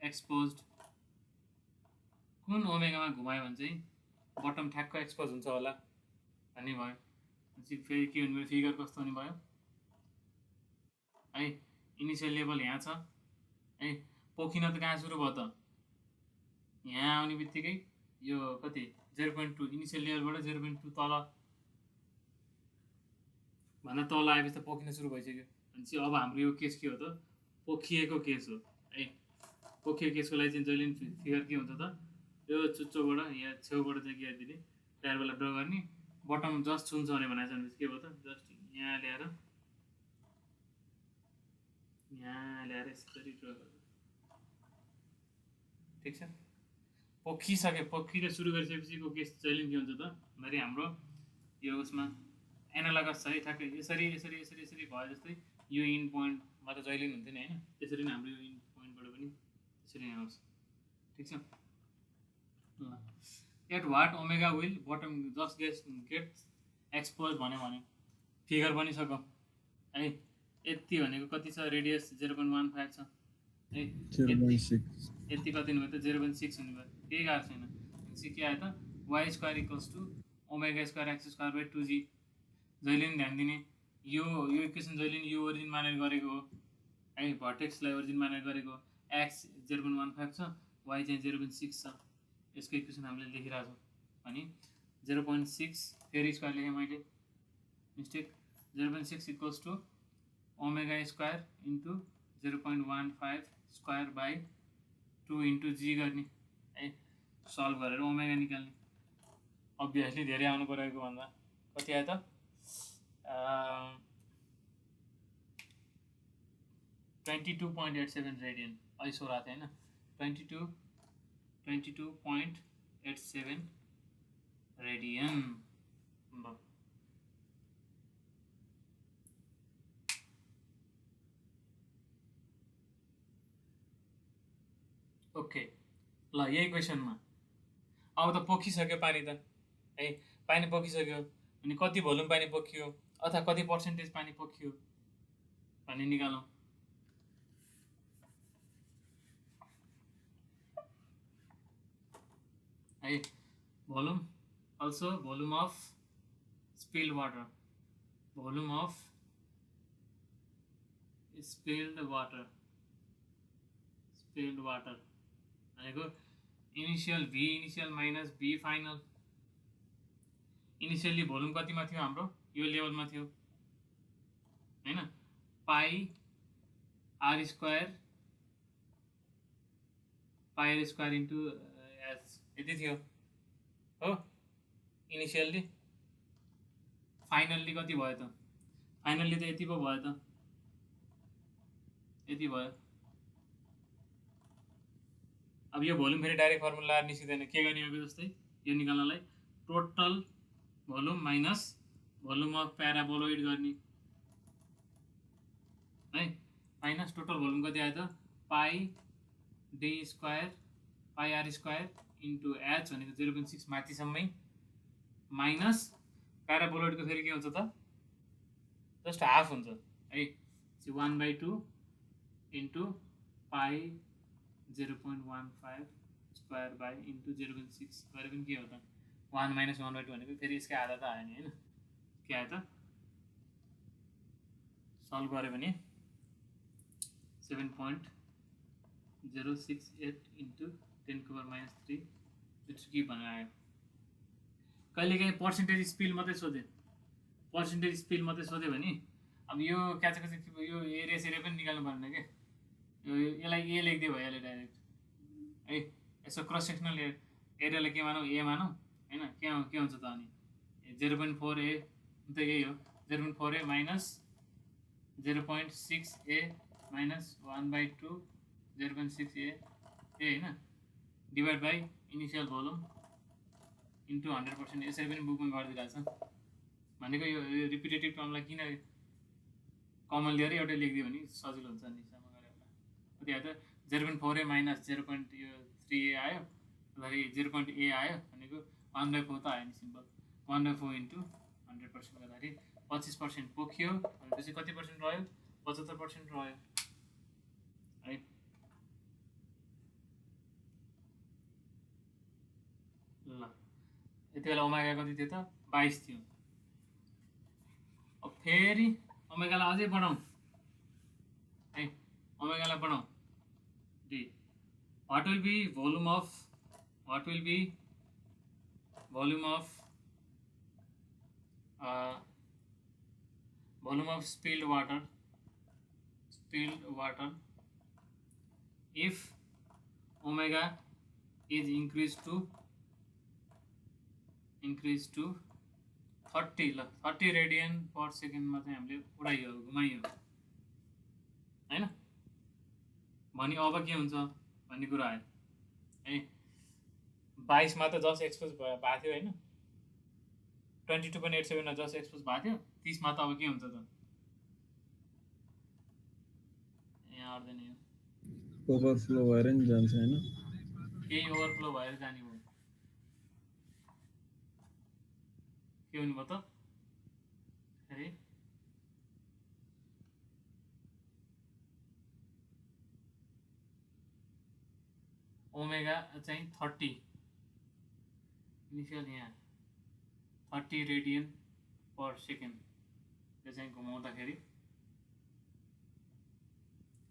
exposed कुन ओमेगामा घुमायो भने चाहिँ बटम ठ्याक्क एक्सपोज हुन्छ होला भन्ने भयो फेरि के हुने भयो फिगर कस्तो हुने भयो है इनिसियल लेभल यहाँ छ है पोखिन त कहाँ सुरु भयो त यहाँ आउने बित्तिकै यो कति 0.2 इनिसियल लेभलबाट 0.2 तल भन्दा तल आएपछि त पोखिन सुरु भइसक्यो भनेपछि अब हाम्रो यो केस के हो त पोखिएको केस हो है पोखिएको केसको लागि चाहिँ जहिले पनि फिगर के हुन्छ त यो चुच्चोबाट यहाँ छेउबाट चाहिँ के गरिदिने ट्याबलाई ड्र गर्ने बटम जस्ट छुन्छ भने भनेको छ भने के भयो त जस्ट यहाँ ल्याएर यसरी ड्र गर्नु ठिक छ पोखिएर सुरु गरिसकेपछिको केस जहिले के हुन्छ त भन्दाखेरि हाम्रो यो उसमा एनालगस छ है ठ्याक्कै यसरी भयो जस्तै यो इन्ड पोइन्टमा त जहिले पनि हुन्थ्यो नि होइन त्यसरी नै हाम्रो यो इन्ड पोइन्टबाट पनि त्यसरी नै आउँछ ठिक छ ल at what omega will bottom just get expose भन्यो फिगर बनिसक्यो है यति भनेको कति छ रेडियस 0.15 छ है यति कति हुनुभयो त 0.6 हुनुभयो केही गाह्रो छैन सी के आयो त y square equals to omega square x square by 2g जहिले पनि ध्यान दिने यो इक्वेसन जहिले पनि यो ओरिजिन मानेर गरेको हो है भर्टेक्सलाई ओरिजिन मानेर गरेको एक्स 0.15 छ y चाहिँ 0.6 छ यसको इक्वेसन हामीले लेखिरहेको छौँ अनि 0.6 फेरि स्क्वायर लेखेँ मैले mistake 0.6 equals to omega square into 0.15 square by 2 into g गर्ने है सल्भ गरेर ओमेगा निकाल्ने अभियसली धेरै आउनु परेको भन्दा कति आयो त 22.87 रेडियन अहिले सोरा थियो होइन 22.87 रेडियन ओके ल यही क्वेसनमा अब त पोखिसक्यो पानी त है पानी पोखिसक्यो अनि कति भोल्युम पानी पोखियो अथवा कति पर्सेन्टेज पानी पोखियो भन्ने निकालौँ है volume also volume of spilled water भनेको इनिशियल भी initial minus V final initially volume कतिमा थियो हाम्रो यो लेभलमा थियो हैन पाई आर स्क्वायर इन्टु एच यति थियो हो इनिशियली फाइनल्ली कति भयो त फाइनल्ली त यति पो भयो त यति भयो अब यो भोल्युम फेरि डाइरेक्ट फर्मुला निस्किँदैन के गर्ने अब जस्तै यो निकाल्नलाई total volume minus volume of paraboloid गर्ने है माइनस टोटल भोल्युम कति आयो त pi d square pi r square into h भनेको 0.6 माथिसम्मै माइनस प्याराबोलोइडको फेरि के हुन्छ त जस्ट हाफ हुन्छ है 1/2 into pie 0.15 square by into 0.6 गरेर पनि के हो त 1 - 1/2 भनेको फेरि यसकै आधा त आयो नि होइन के आयो त सल्भ गऱ्यो भने 7.068 इन्टु 10⁻³ की भनेर आयो कहिलेकाहीँ पर्सेन्टेज स्पिल मात्रै सोध्यो भने अब यो क्याचको यो एरिया पनि निकाल्नु पर्ने क्या यसलाई ए लेखिदियो भइहाल्यो डाइरेक्ट है यसो क्रस सेक्सनल एरियालाई के मानौँ ए मानौँ होइन के हुन्छ त अनि 0.4a त यही हो 0.4a minus 0.6a minus 1/2 0.6a होइन divide by initial volume into 100% यसरी पनि बुकमा गरिदिइरहेको छ भनेको यो रिपिटेटिभ टर्मलाई किन कमन लिएर एउटै लेखिदियो भने सजिलो हुन्छ नि कति आयो त 0.4a माइनस 0.3a आयो अन्तखेरि 0.a आयो भनेको 1/4 त आयो नि सिम्पल 1/4 इन्टु 100% गर्दाखेरि 25% पोखियो भनेपछि कति पर्सेन्ट रह्यो 75% रह्यो है ल यति बेला ओमेगा कति थियो त 22 थियो अब फेरि ओमेगालाई अझै बढाउँ है ओमेगालाई बढाउँ D what will be volume of spilled water if omega is increased to increase to 30 ल 30 रेडियन पर सेकेन्डमा चाहिँ हामीले उडाइयो घुमाइयो हैन भने अब के हुन्छ भन्ने कुरा आयो है 22 मा त जस्ट एक्सपोज भएको थियो हैन 22.87 मा जस्ट एक्सपोज भएको थियो 30 मा त अब के हुन्छ त यहाँ आउँदैन यो ओभरफ्लो भएर नि जान्छ हैन केही ओभरफ्लो भएर जाने हो के हुनु भयो त अरे ओमेगा चाहिँ 30 इनिशियल यहाँ 30 रेडियन पर सेकेन्ड यो चाहिँ घुमाउँदाखेरि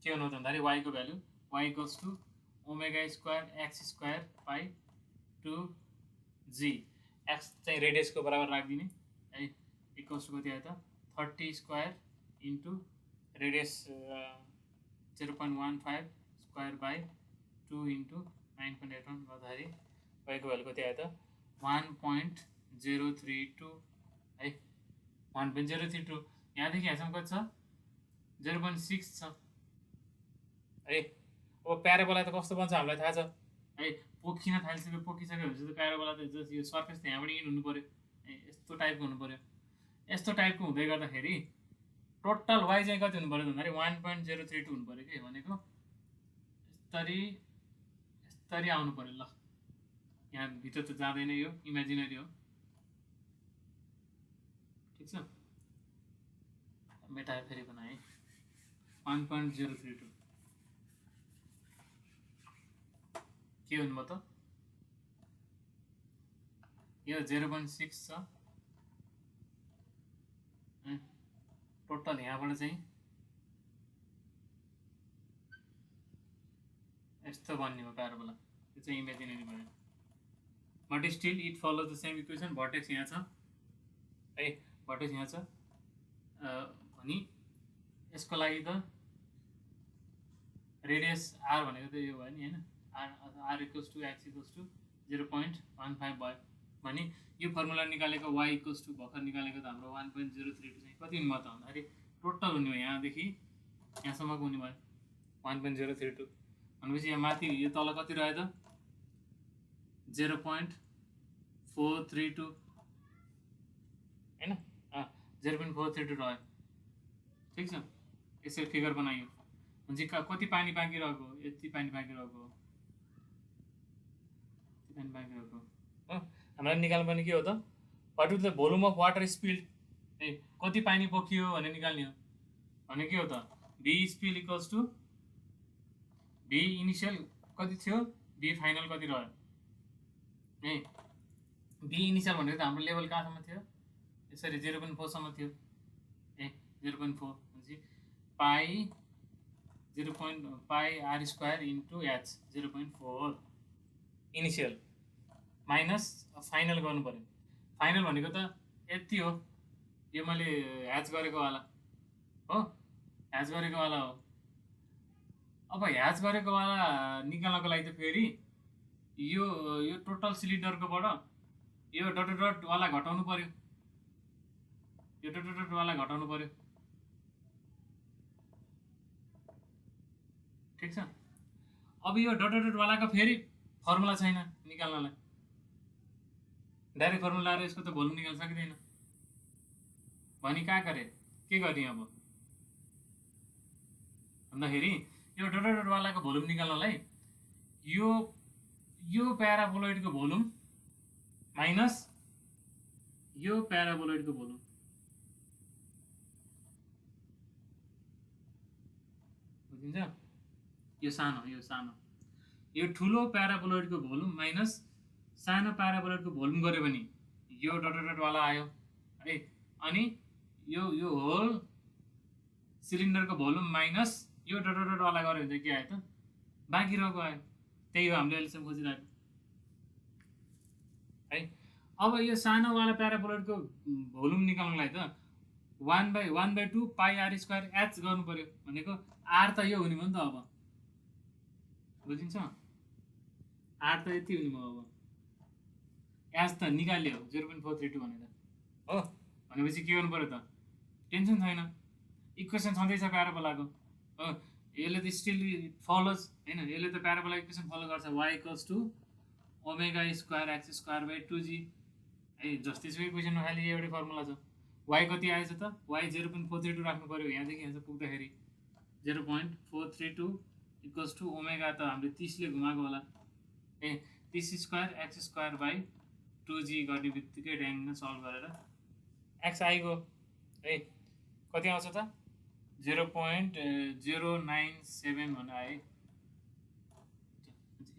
के हुनु भन्दाखेरि y को value y equals to omega square x square by 2g x चाहिँ रेडियसको बराबर राखिदिने है इक्वल्स टु कति आयो त 30 square into radius 0.15 square by 2 into 9.81 गर्दाखेरि y को भ्यालु कति आयो त 1.032 है 1.032 यहाँदेखि यहाँसम्म कति छ 0.6 छ है अब प्याराबोला त कस्तो बन्छ हामीलाई थाहा छ है पोखिन पोखिसकेपछि त प्याराबोला त जस्ट यो सर्फेस त यहाँबाट इन हुनु पर्यो यस्तो टाइपको हुनु पर्यो यस्तो टाइपको हुँदै गर्दाखेरि टोटल वाइ चाहिँ कति हुनु पर्यो भन्दाखेरि 1.032 हुनु पर्यो के भनेको यस्तरी आउनु पर्यो ल यहाँ भित्र त जाँदैन यो इमेजिनरी हो ठिक छ मेटाएर फेरि बनाएँ 1.032 के हुनुभयो त यो 0.6 छ टोटल यहाँबाट चाहिँ यस्तो बन्ने हो प्याराबोला त्यो चाहिँ इमेजिनरी भयो but still it follow the same equation vertex यहाँ छ है भर्टेक्स यहाँ छ भनी यसको लागि त रेडियस आर भनेको त यो भयो नि हैन R equals to x equals to 0.15 भयो भने यो फर्मुला निकालेको y इक्वल्स टु भर्खर निकालेको त हाम्रो 1.032 चाहिँ कति हुने भयो त भन्दाखेरि टोटल हुने भयो यहाँदेखि यहाँसम्मको हुने भयो 1.032 भनेपछि यहाँ माथि यो तल कति रह्यो त 0.432 हैन 0.432 रह्यो ठिक छ यसरी फिगर बनाइयो हुन्छ कति पानी बाँकी रहेको यति पानी बाँकी रहेको हो हामीलाई निकाल्नुपर्ने के हो त what is the volume of water spilled ए कति पानी पोखियो भनेर निकाल्ने हो भने के हो त B spill equals to B initial कति थियो बी फाइनल कति रह्यो ए बी इनिशियल भनेको त हाम्रो लेभल कहाँसम्म थियो यसरी 0.4 सम्म थियो ए 0.4 भनेपछि pi 0. Pi r square into h 0.4 initial minus final गर्नु पर्यो फाइनल भनेको त यति हो यो मैले ह्याच गरेको वाला हो ह्याच गरेको वाला हो अब ह्याच गरेको वाला निकाल्नको लागि त फेरि यो टोटल सिलिन्डरकोबाट यो डट वाला घटाउनु पर्यो यो डट वाला घटाउनु पर्यो ठिक छ अब यो डट वालाको फेरि फर्मुला छैन निकाल्नलाई डाइरेक्ट फर्मुला आएर यसको त भोल्युम निकाल्न सकिँदैन भनी कहाँ गरे के गर्ने अब भन्दाखेरि यो डट वालाको भोल्युम निकाल्नलाई यो प्याराबोलोइडको भोल्युम माइनस यो प्याराबोलोइडको भोल्युम बुझिन्छ यो सानो यो ठुलो प्याराबोलोइडको भोल्युम माइनस सानो प्याराबोलोइडको भोल्युम गर्यो भने यो डट वाला आयो है अनि यो होल सिलिन्डरको भोल्युम माइनस यो डट वाला गर्यो भने के आयो त बाँकी रहेको आयो त्यही हो हामीले अहिलेसम्म खोजिरहेको है अब यो सानो वाला प्याराबोलोइडको भोल्युम निकाल्नलाई त 1/2 पाई आर स्क्वायर एच गर्नु पर्यो भनेको आर त यो हुने भयो नि त अब बुझिन्छ आर त यति हुने भयो अब एज त निकाल्यो 0.432 भनेर हो भनेपछि के गर्नु पऱ्यो त टेन्सन छैन इक्वेसन छँदैछ प्याराबोलाको हो यसले त स्टिल फलोज होइन यसले त प्याराबोला इक्वेसन फलो गर्छ y equals to omega square x square by 2g है जस्तै क्वेसनमा खालि एउटै फर्मुला छ y कति आएछ त y 0.432 राख्नु पऱ्यो यहाँदेखि यहाँ पुग्दाखेरि 0.432 इक्वल्स टु ओमेगा त हामीले 30 ले घुमाएको होला ए 30 square x square by 2g गर्ने बित्तिकै ड्याङ सल्भ गरेर एक्स आइगयो है कति आउँछ त 0.097 भनेर आयो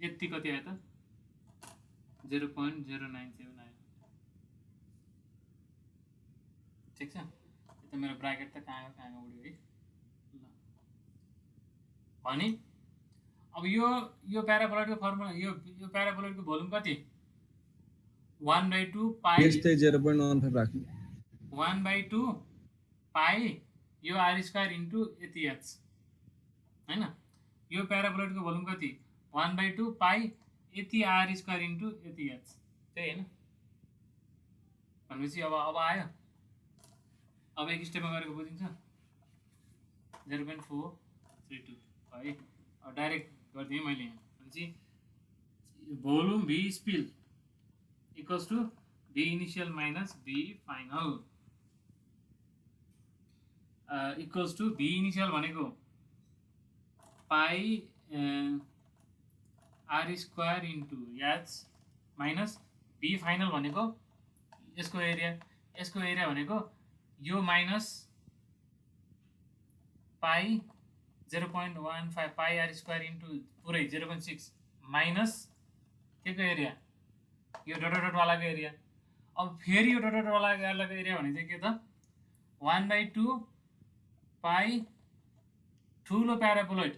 यति कति आयो त 0.097 आयो ठिक छ यो त मेरो ब्राकेट त कहाँ उड्यो है ल भने अब यो प्याराबोलाइडको फर्मुला यो प्याराबोलाइडको भोल्युम कति 1/2 पाई यस्तै 0.15 राख्नु 1/2 पाई यो आर स्क्वायर इन्टु यति एच होइन यो प्याराबोलाइडको भोल्युम कति 1/2 पाई यति आर स्क्वायर इन्टु यति एच त्यही होइन भनेपछि अब आयो अब एक स्टेपमा गरेको बुझिन्छ 0.432 है अब डाइरेक्ट गरिदिएँ मैले यहाँ भनेपछि volume V spill equals to V initial minus V final equals to V initial भनेको pi r square into h minus V final भनेको यसको एरिया भनेको यो minus pi 0.15 pi r square into पुरै 0.6 माइनस के को एरिया यो डटवालाको एरिया अब फेरि यो डटवालाको एरिया भने चाहिँ के त 1/2 पाई ठुलो प्याराबोलाइड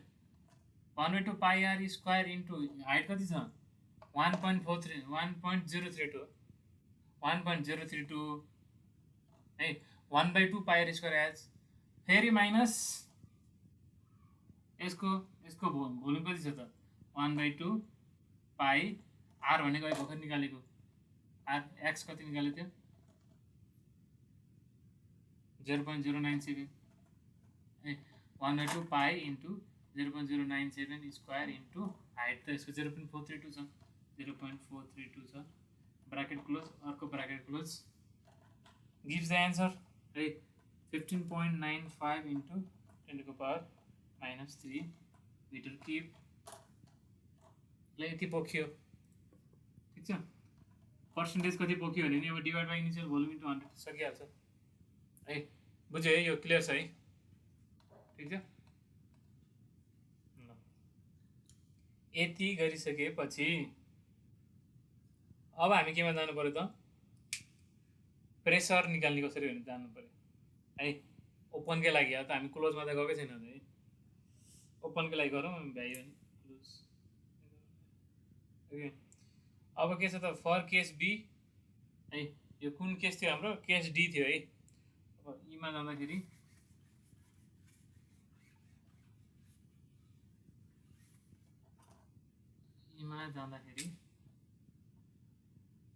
1/2 pi r square into height कति छ 1.032 है 1/2 पाई आर स्क्वायर एच फेरि माइनस यसको भोल्युम कति छ त 1/2 पाई आर भनेको भर्खर निकालेको आर एक्स कति निकालेको थियो 0.097 है 1/2 पाई इन्टु 0.097 स्क्वायर इन्टु हाइट त यसको 0.432 छ 0.432 छ ब्राकेट क्लोज अर्को bracket close gives the answer है 15.95 इन्टु 10⁻³ मिटर क्युब ल यति पोखियो ठिक छ पर्सेन्टेज कति पोखियो भने नि अब divide by initial volume into 100 सकिहाल्छ है बुझ्यो है यो क्लियर छ है ठिक छ यति गरिसकेपछि अब हामी केमा जानु पर्यो त प्रेसर निकाल्ने कसरी भने जान्नु पर्यो है ओपनकै लागि अब त हामी क्लोजमा त गएकै छैन है ओपनकै लागि गरौँ भ्यायो भने क्लोज ओके अब के छ त फर केस बी है यो कुन केस थियो हाम्रो केस डी थियो है अब इमा जाँदाखेरि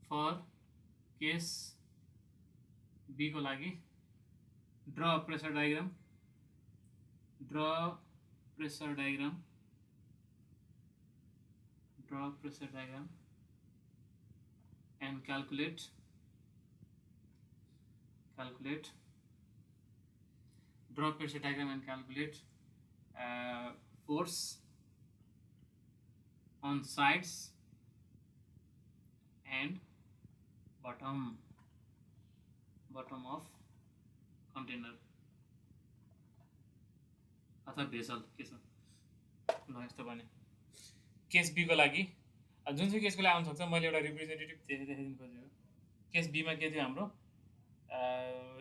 फर केस बी को लागि draw pressure diagram and calculate draw pressure diagram and calculate force on sides and bottom of container अथवा भेसल के छ ल यस्तो भने केस बी को लागि जुन चाहिँ केसको लागि आउन सक्छ मैले एउटा रिप्रेजेन्टेटिभ देखाइदिनु खोजेको केस बीमा के थियो हाम्रो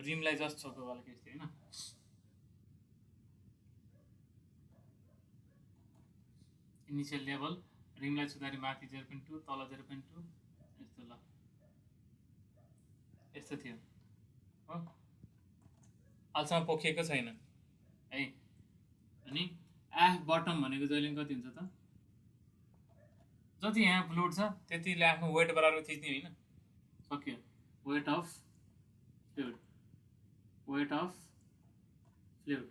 रिमलाई जस्ट छोएको वाला केस थियो हैन इनिशियल लेभल रिमलाई छुँदाखेरि माथि 0.2 तल 0.2 यस्तो ल यस्तो थियो हो अहिलेसम्म पोखिएको छैन है अनि एफ बटम भनेको जहिले कति हुन्छ त जति यहाँ फ्लुइड छ त्यतिले आफ्नो वेट बराबर थिच्ने होइन सक्यो weight of fluid weight of fluid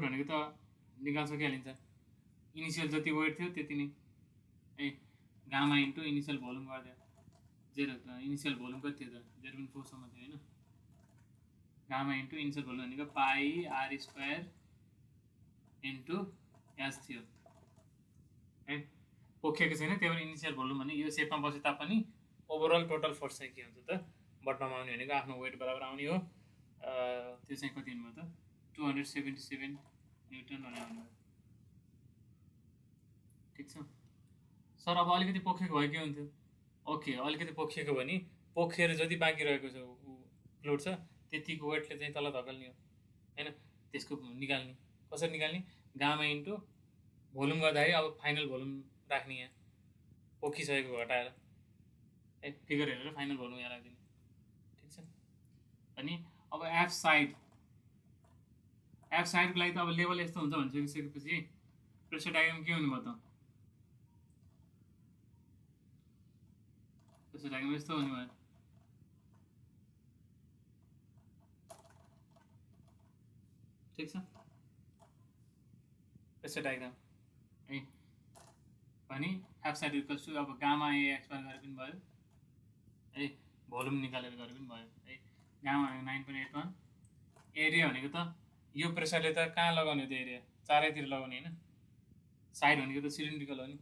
भनेको त निकाल्न सकिहालिन्छ इनिसियल जति वेट थियो त्यति नै है गामा इन्टु इनिसियल भोल्युम गरिदियो 0 इनिसियल भोल्युम कति थियो त 0.4 सम्म थियो हैन गामा इन्टु इनिसियल भोल्युम भनेको pi r square into S थियो है पोखिएको छैन त्यही भएर इनिसियल भोल्युम भने यो सेपमा बसे तापनि ओभरअल टोटल फोर्स चाहिँ के हुन्छ त बटममा आउने भनेको आफ्नो वेट बराबर आउने हो त्यो चाहिँ कति हुनुभयो त 277 न्युटन भनेर आउनुभयो ठिक छ सर अब अलिकति पोखिएको भए के हुन्थ्यो ओके अलिकति पोखिएको भने पोखेर जति बाँकी रहेको छ फ्लुइड छ त्यतिको वेटले चाहिँ तल धकेल्ने हो हैन त्यसको निकाल्ने कसरी निकाल्ने गामा इन्टु भोल्युम गर्दाखेरि अब फाइनल भोल्युम राख्ने यहाँ पोखिसकेको घटाएर है फिगर हेरेर फाइनल भोल्युम यहाँ राखिदिने ठिक छ अनि अब एफ साइडको लागि त अब लेभल यस्तो हुन्छ भनिसकेपछि प्रेसर डायग्राम के हुनु भयो त प्रेसर डायग्राम यस्तो हुने भयो ठिक छ प्रेसर डायग्राम है अनि एफ साइड इक्वल्स टु अब गामा ए एक्सपायर गरेर पनि भयो है भोल्युम निकालेर गरेर पनि भयो है गामा भनेको 9.81 एरिया भनेको त यो प्रेसरले त कहाँ लगाउने त्यो एरिया चारैतिर लगाउने हैन साइड भनेको त सिलिन्ड्रिकल हो नि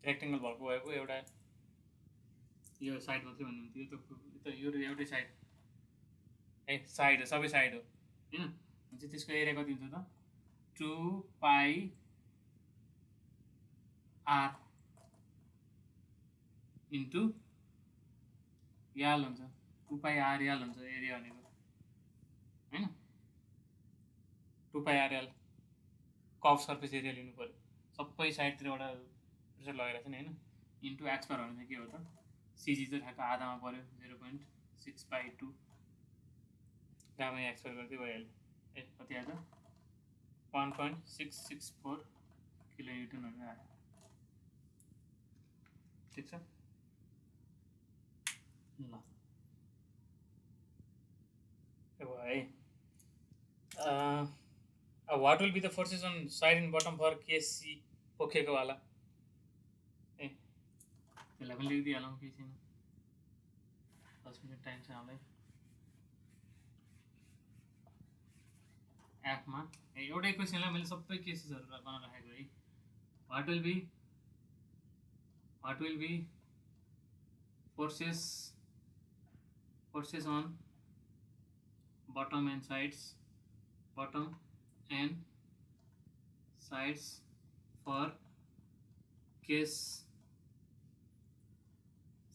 रेक्टेङ्गल भएको भएको एउटा यो साइड मात्रै भन्नुहुन्थ्यो यो एउटै साइड है साइड हो सबै साइड हो हैन भने चाहिँ त्यसको एरिया कति हुन्छ त 2 पाई आर इन्टु याल हुन्छ 2 पाई आर याल हुन्छ एरिया भनेको हैन 2 पाई आर याल कर्भ सर्फेस एरिया लिनु पर्यो सबै साइडतिरबाट प्रेसर लगाइरहेको छ नि हैन इन्टु एक्स पार भने चाहिँ के हो त सिजी चाहिँ ठ्याक्क आधामा पर्यो 0.6/2 गामा एक्स पार गर्दै भइहाल्यो ए कति आयो त 1.664 किलोन्युटन भनेर आयो ठिक छ ल है what will be the forces on side and bottom for case C पोखेको वाला ए त्यसलाई पनि लेखिदिइहालौँ केही छैन 10 मिनट टाइम छ हामीलाई एफमा एउटै क्वेसनलाई मैले सबै केसेसहरू बनाएर राखेको है what will be forces on bottom and sides for case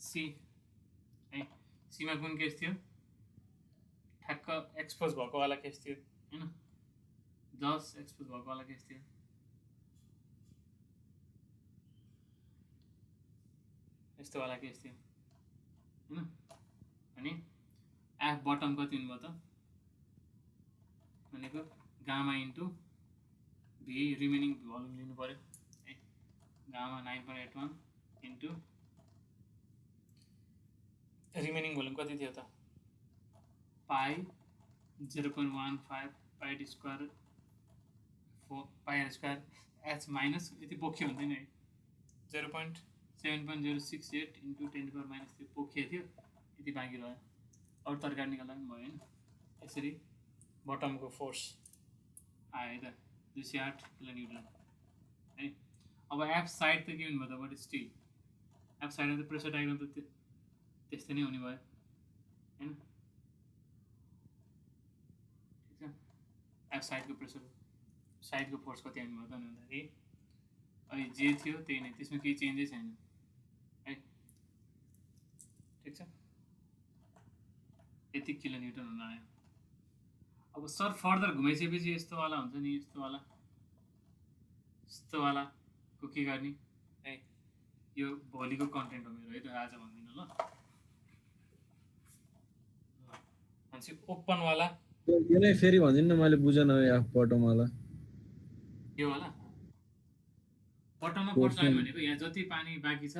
C है सीमा कुन केस थियो ठ्याक्क एक्सपोज भएको वाला केस थियो हैन जस्ट एक्सपोज भएको वाला केस थियो यस्तो वाला केस थियो हैन अनि एफ बटम कति हुनुभयो त भनेको गामा इन्टु भी रिमेनिङ भोल्युम लिनु पर्यो है गामा 9.81 इन्टु रिमेनिङ भोल्युम कति थियो त पाई 0.15 pi square 4 pi square h minus यति पोखियो हुन्थ्यो नि है 0.7.068 इन्टु 10⁻³ त्यो पोखिएको थियो यति बाँकी रह्यो अरू तरकारी निकाल्दा पनि भयो हैन यसरी बटमको फोर्स आयो है त 208 किलोन्युटन है अब एफ साइड त के हुनुभयो त बट स्टिल एफ साइडमा त प्रेसर डायग्राम त त्यस्तै नै हुने भयो हैन ठिक छ एफ साइडको प्रेसर साइडको फोर्स कति आउनुभयो त भन्दाखेरि अहिले जे थियो त्यही नै त्यसमा केही चेन्जै छैन है ठिक छ यति किलोन्युटन हुन आयो अब सर फर्दर घुमाइसकेपछि यस्तो वाला हुन्छ नि यस्तो वाला को के गर्ने है यो भोलिको कन्टेन्ट हो मेरो है त आज भन्दिनँ ल भनेपछि ओपन वाला यो नै फेरि भनिदिनु न मैले बुझेन एफ बटम वाला यो वाला बटममा फोर्स लाग्यो भनेको यहाँ जति पानी बाँकी छ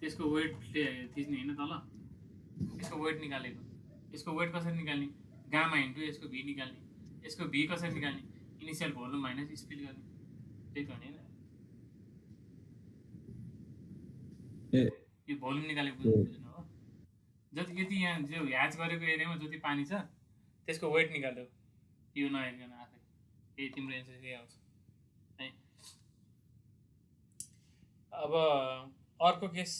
त्यसको वेटले थिच्ने होइन तल यसको वेट निकालेको यसको वेट कसरी निकाल्ने गामा इन्टु यसको भी निकाल्ने यसको भी कसरी निकाल्ने इनिसियल भोल्युम माइनस स्पिड गर्ने त्यही त हो नि होइन यो भोल्युम निकालेको बुझ्नु हो जति यति यहाँ जो ह्याच गरेको एरियामा जति पानी छ त्यसको वेट निकाल्यो यो नहेरिकन आफै यही तिम्रो एन्सर यही आउँछ है अब अर्को केस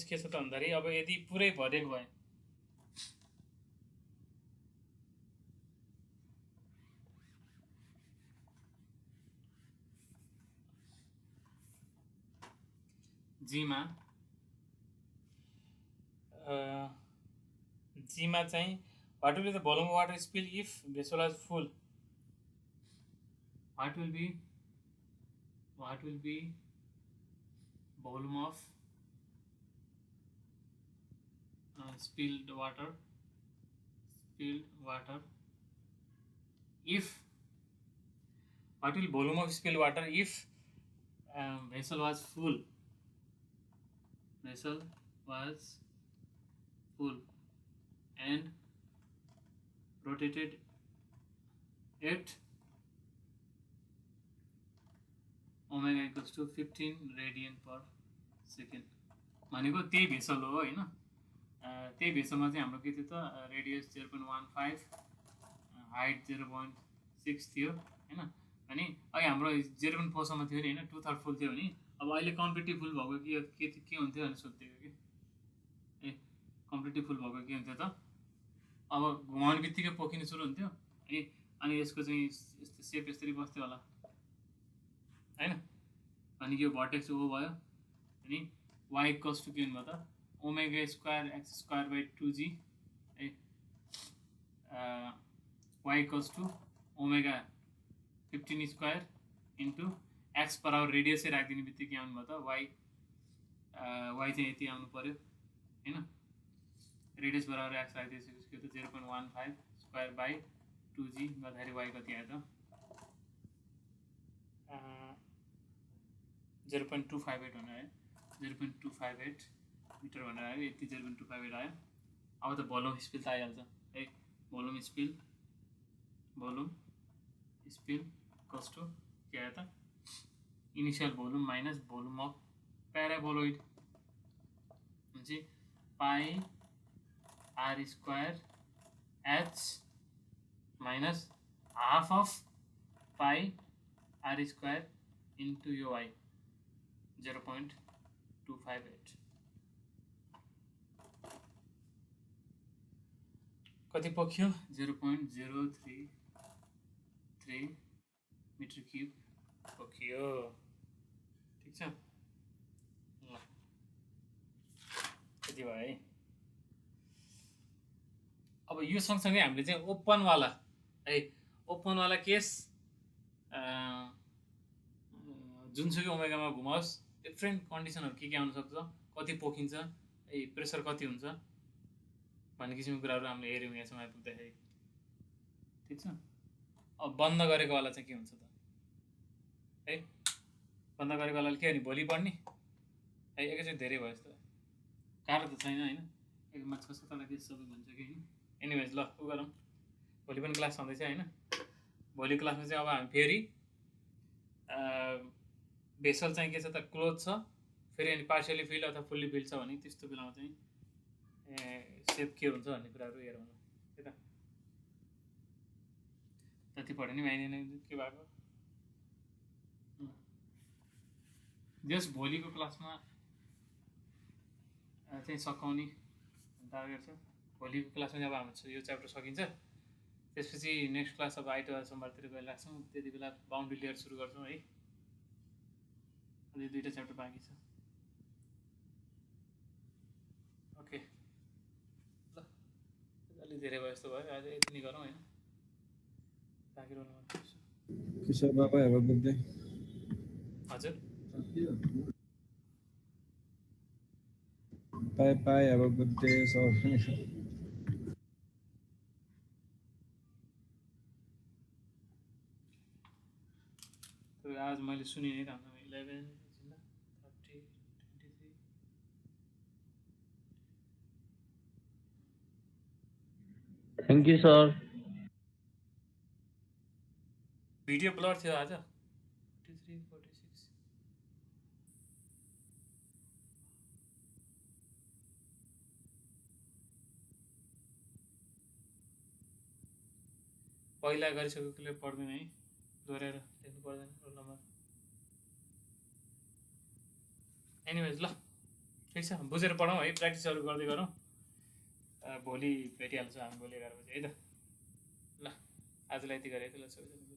के छ त भन्दाखेरि अब यदि पुरै भरिएको भए जीमा चाहिँ what will be the volume of water spill if vessel is full what will be volume of spilled water if what will volume of spilled water if vessel was full and rotated at omega equals to 15 radian per second भनेको त्यही भेसल हो हैन त्यही भेसलमा चाहिँ हाम्रो के थियो त रेडियस 0.15 हाइट 0.6 थियो हैन अनि अघि हाम्रो 0.4 सम्म थियो नि हैन 2/3 फुल थियो नि अब अहिले कम्प्लिटली फुल भएको के हुन्थ्यो भनेर सोध्थेको कि ए कम्प्लिटली फुल भएको के हुन्थ्यो त अब घुमाउने बित्तिकै पोखिन सुरु हुन्थ्यो है अनि यसको चाहिँ यस्तो सेप यसरी बस्थ्यो होला हैन अनि यो भर्टेक्स ओ भयो अनि y इक्वल्स टु के हुनु भयो त omega square x square by 2g है y equals to omega 15 square into x बराबर रेडियसै राखिदिने बित्तिकै आउनु भयो त y चाहिँ यति आउनु पर्यो हैन रेडियस बराबर x राखिदिएपछि के त 0.15 स्क्वायर बाइ 2g गर्दाखेरि y कति आयो त 0.258 भनेर आयो 0.258 मिटर भनेर आयो यति 0.258 आयो अब त भोल्युम स्पिल त आइहाल्छ है भोल्युम स्पिल इक्वल्स टु के आयो त initial volume minus volume of paraboloid हुन्छ pi r square h minus half of pi r square into यो वाई 0.258 कति पोख्यो 0.033 मिटर क्युब पोख्यो ठीक छ ल यति भयो है अब यो सँगसँगै हामीले चाहिँ ओपनवाला केस जुनसुकै ओमेगामा घुमाओस् डिफ्रेन्ट कन्डिसनहरु के आउन सक्छ कति पोखिन्छ है प्रेसर कति हुन्छ भन्ने किसिमको कुराहरु हामीले हेर्यौं यहाँसम्म आइपुग्दाखेरि ठीक छ अब बन्द गरेको वाला चाहिँ के हुन्छ त है बन्द गरेको वाला के हो नि भोलि पढ्ने है एकैचोटि धेरै भयो जस्तो गाह्रो त छैन हैन एकमा 6-7 केस सबै भन्छ कि एनीवेज ल उ गरौँ भोलि पनि क्लास छँदैछ हैन भोलि क्लासमा चाहिँ अब हामी फेरि भेसल चाहिँ के छ त क्लोज छ फेरि अनि पार्शियली फिल्ड अथवा फुल्ली फिल्ड छ भने त्यस्तो बेलामा चाहिँ सेप के हुन्छ भन्ने कुराहरु हेरौँ ल है त जति पढ्यो नि माइने के भएको जस भोलिको क्लासमा चाहिँ सकाउने टार्गेट छ भोलिको क्लासमा जब हाम्रो यो च्याप्टर सकिन्छ त्यसपछि नेक्स्ट क्लास अब आइतबार सोमबारतिर गएर लाग्छौँ त्यति बेला बाउन्ड्री लेयर सुरु गर्छौँ है अझै 2टा च्याप्टर बाँकी छ ओके ल अलि धेरै भयो जस्तो भयो आज यति नै गरौँ हैन बाँकी रोल नम्बर किशोर बाबा हेभ अ गुड डे हजुर by have a good day sir मैले सुने नै राम्रोसँग 11 30 23 thank you sir video blur थियो आज 43 46 पहिला गरिसकेकोले पढ्दैन है दोहोऱ्याएर लेख्नु पर्दैन रोल नम्बर एनिवेज ल ठिक छ बुझेर पढौँ है प्र्याक्टिसहरू गर्दै गरौँ भोलि भेटिहाल्छौँ हामी भोलि 11 बजे है त ल आजलाई यति गरेँ है त ल सबैजना